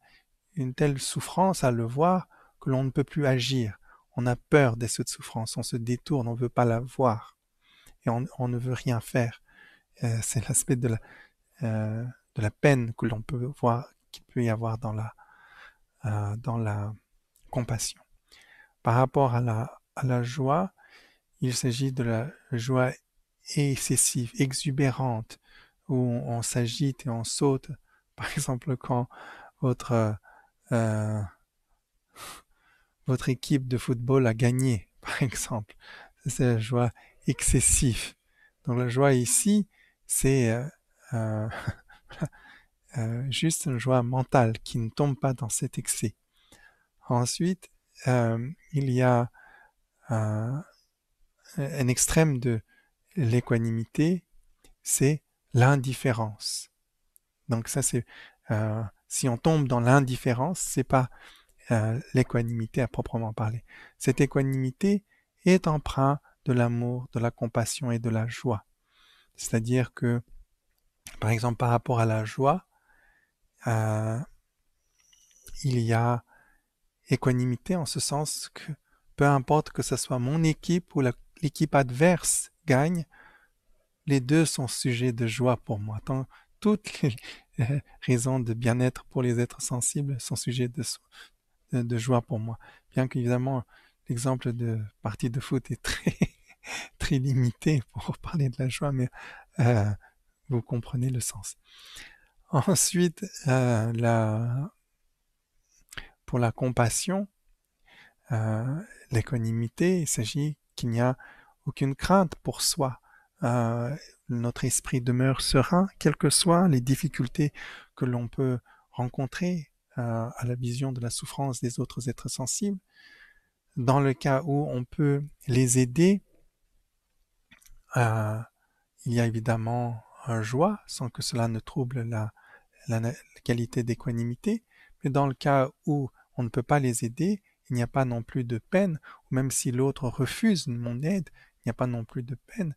une telle souffrance à le voir que l'on ne peut plus agir. On a peur de cette souffrance, on se détourne, on ne veut pas la voir et on ne veut rien faire. C'est l'aspect de la peine que l'on peut voir, qu'il peut y avoir dans la compassion. Par rapport à la joie, il s'agit de la joie excessive, exubérante, où on s'agite et on saute. Par exemple, quand votre, euh, votre équipe de football a gagné, par exemple. C'est la joie excessive. Donc la joie ici, c'est euh, juste une joie mentale qui ne tombe pas dans cet excès. Ensuite, il y a un extrême de l'équanimité, c'est l'indifférence. Donc ça, c'est si on tombe dans l'indifférence, c'est pas l'équanimité à proprement parler. Cette équanimité est empreinte de l'amour, de la compassion et de la joie. C'est-à-dire que, par exemple, par rapport à la joie, il y a équanimité en ce sens que peu importe que ce soit mon équipe ou l'équipe adverse gagne, les deux sont sujets de joie pour moi. Toutes les raisons de bien-être pour les êtres sensibles sont sujets de joie pour moi. Bien qu'évidemment, l'exemple de partie de foot est très, très limité pour parler de la joie, mais vous comprenez le sens. Ensuite, pour la compassion, l'équanimité, il s'agit qu'il n'y a aucune crainte pour soi. Notre esprit demeure serein, quelles que soient les difficultés que l'on peut rencontrer à la vision de la souffrance des autres êtres sensibles. Dans le cas où on peut les aider, il y a évidemment joie, sans que cela ne trouble la qualité d'équanimité. Mais dans le cas où on ne peut pas les aider, il n'y a pas non plus de peine, ou même si l'autre refuse mon aide, il n'y a pas non plus de peine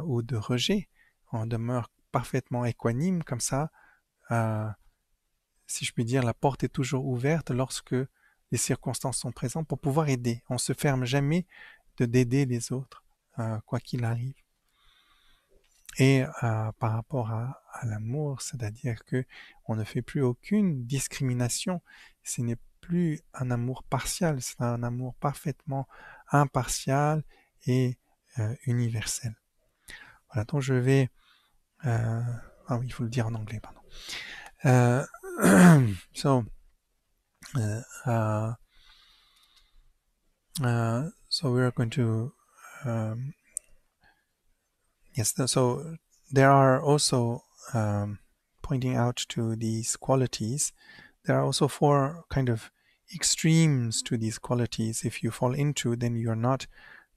ou de rejet. On demeure parfaitement équanime comme ça. Si je puis dire, la porte est toujours ouverte lorsque les circonstances sont présentes pour pouvoir aider. On ne se ferme jamais d'aider les autres, quoi qu'il arrive. Et par rapport à l'amour, c'est-à-dire que on ne fait plus aucune discrimination. Ce n'est plus un amour partial, c'est un amour parfaitement impartial et universel. Voilà, donc je vais... ah oui, il faut le dire en anglais, pardon. So, so we are going to... yes, so there are also, pointing out to these qualities, there are also four kind of extremes to these qualities. If you fall into, then you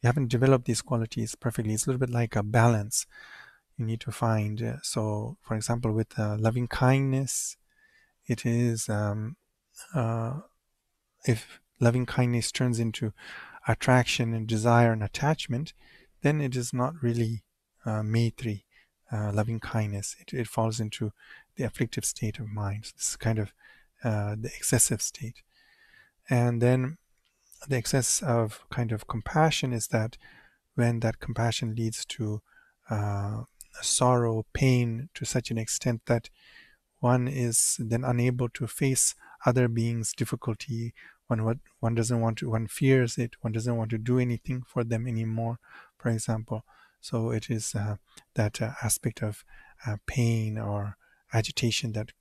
haven't developed these qualities perfectly. It's a little bit like a balance you need to find. So, for example, with loving kindness, it is, if loving kindness turns into attraction and desire and attachment, then it is not really maitri, loving kindness. It falls into the afflictive state of mind. So this is kind of the excessive state. And then the excess of kind of compassion is that when that compassion leads to sorrow, pain to such an extent that one is then unable to face other beings' difficulty. One doesn't want to, one fears it, one doesn't want to do anything for them anymore, for example. So it is that aspect of pain or agitation that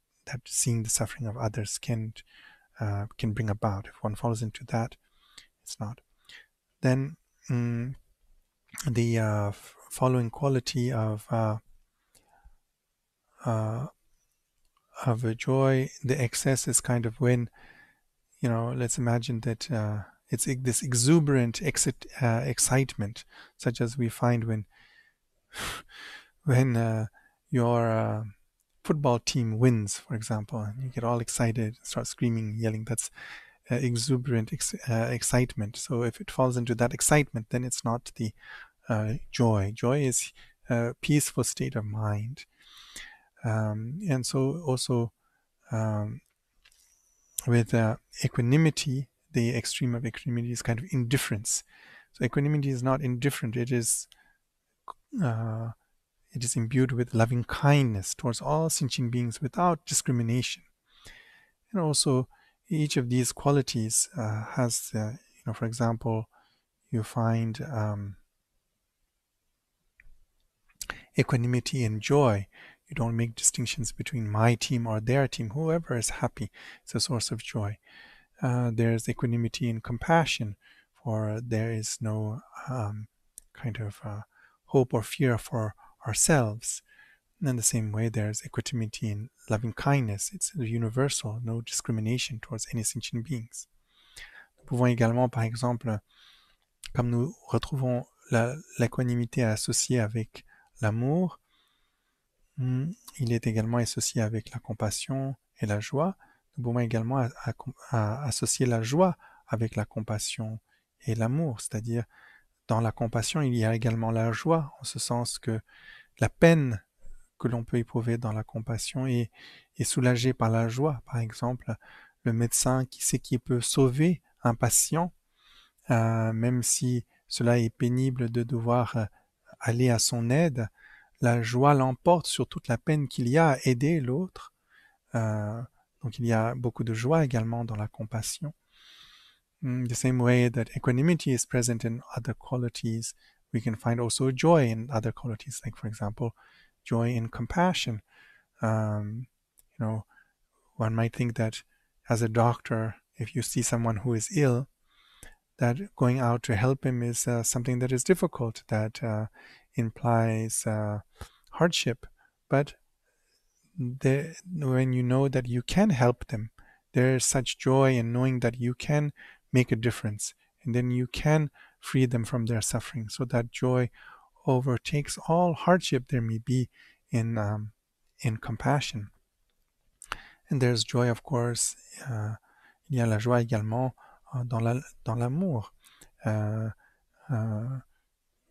seeing the suffering of others can bring about. If one falls into that, it's not. Then the following quality of joy, the excess is kind of when, let's imagine that it's this exuberant excitement, such as we find when your football team wins, for example, and you get all excited, start screaming, yelling. That's exuberant excitement. So if it falls into that excitement, then it's not the joy. Joy is a peaceful state of mind. And so also with equanimity, the extreme of equanimity is kind of indifference. So equanimity is not indifferent. It is imbued with loving kindness towards all sentient beings without discrimination. And also, each of these qualities has, for example, you find equanimity and joy. You don't make distinctions between my team or their team. Whoever is happy is a source of joy. There's equanimity and compassion, for there is no kind of hope or fear for ourselves. And in the same way, there's equanimity and loving kindness. It's universal, no discrimination towards any sentient beings. Nous pouvons également, par exemple, comme nous retrouvons l'équanimité associée avec l'amour, il est également associé avec la compassion et la joie. Nous pouvons également associer la joie avec la compassion et l'amour, c'est-à-dire dans la compassion, il y a également la joie, en ce sens que la peine que l'on peut éprouver dans la compassion est soulagée par la joie. Par exemple, le médecin qui sait qu'il peut sauver un patient, même si cela est pénible de devoir aller à son aide, la joie l'emporte sur toute la peine qu'il y a à aider l'autre. Donc il y a beaucoup de joie également dans la compassion. The same way that equanimity is present in other qualities, we can find also joy in other qualities, like, for example, joy in compassion. One might think that as a doctor, if you see someone who is ill, that going out to help him is something that is difficult, that implies hardship. But when you know that you can help them, there is such joy in knowing that you can make a difference, and then you can free them from their suffering. So that joy overtakes all hardship there may be in compassion. And there's joy, of course. Il y a la joie également dans l'amour.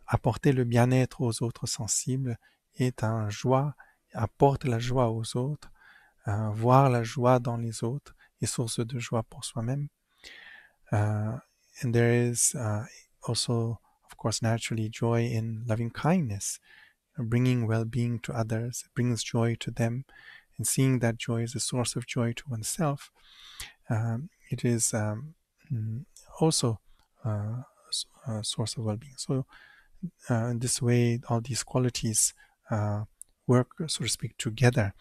Apporter le bien-être aux autres sensibles est un joie, apporte la joie aux autres. Voir la joie dans les autres est source de joie pour soi-même. And there is also, of course, naturally joy in loving kindness, bringing well-being to others. It brings joy to them, and seeing that joy is a source of joy to oneself. It is also a source of well-being. So this way, all these qualities work, so to speak, together.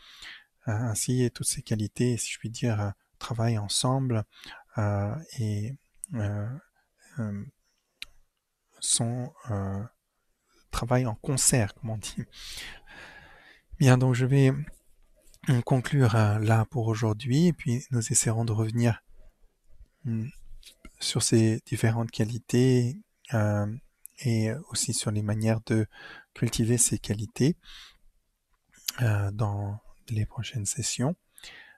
Ainsi, toutes ces qualités, si je puis dire, travaillent ensemble et travaillent en concert, comme on dit. Bien, donc je vais conclure là pour aujourd'hui, et puis nous essaierons de revenir sur ces différentes qualités et aussi sur les manières de cultiver ces qualités dans les prochaines sessions.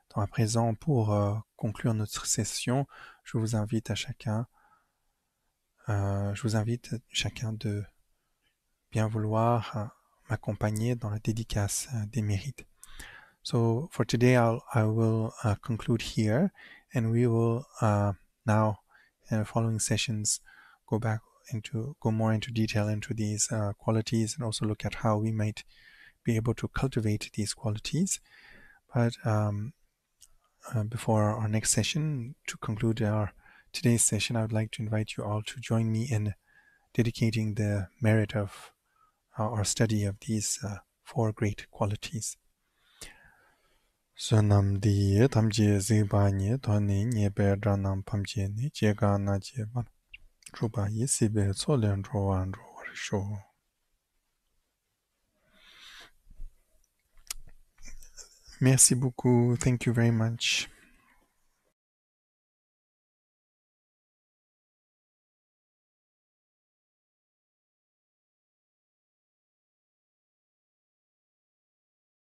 Donc à présent, pour conclure notre session, je vous invite chacun de bien vouloir m'accompagner dans la dédicace des mérites. So for today, I will conclude here, and we will now, in the following sessions, go more into detail into these qualities, and also look at how we might be able to cultivate these qualities. But before our next session, to conclude our today's session, I would like to invite you all to join me in dedicating the merit of our study of these 4 great qualities. Sonamdi tamje zibanye toni nyebe dranam pamje ni jega na jeba chuba yisibe solen rowan rowarisho. Merci beaucoup. Thank you very much.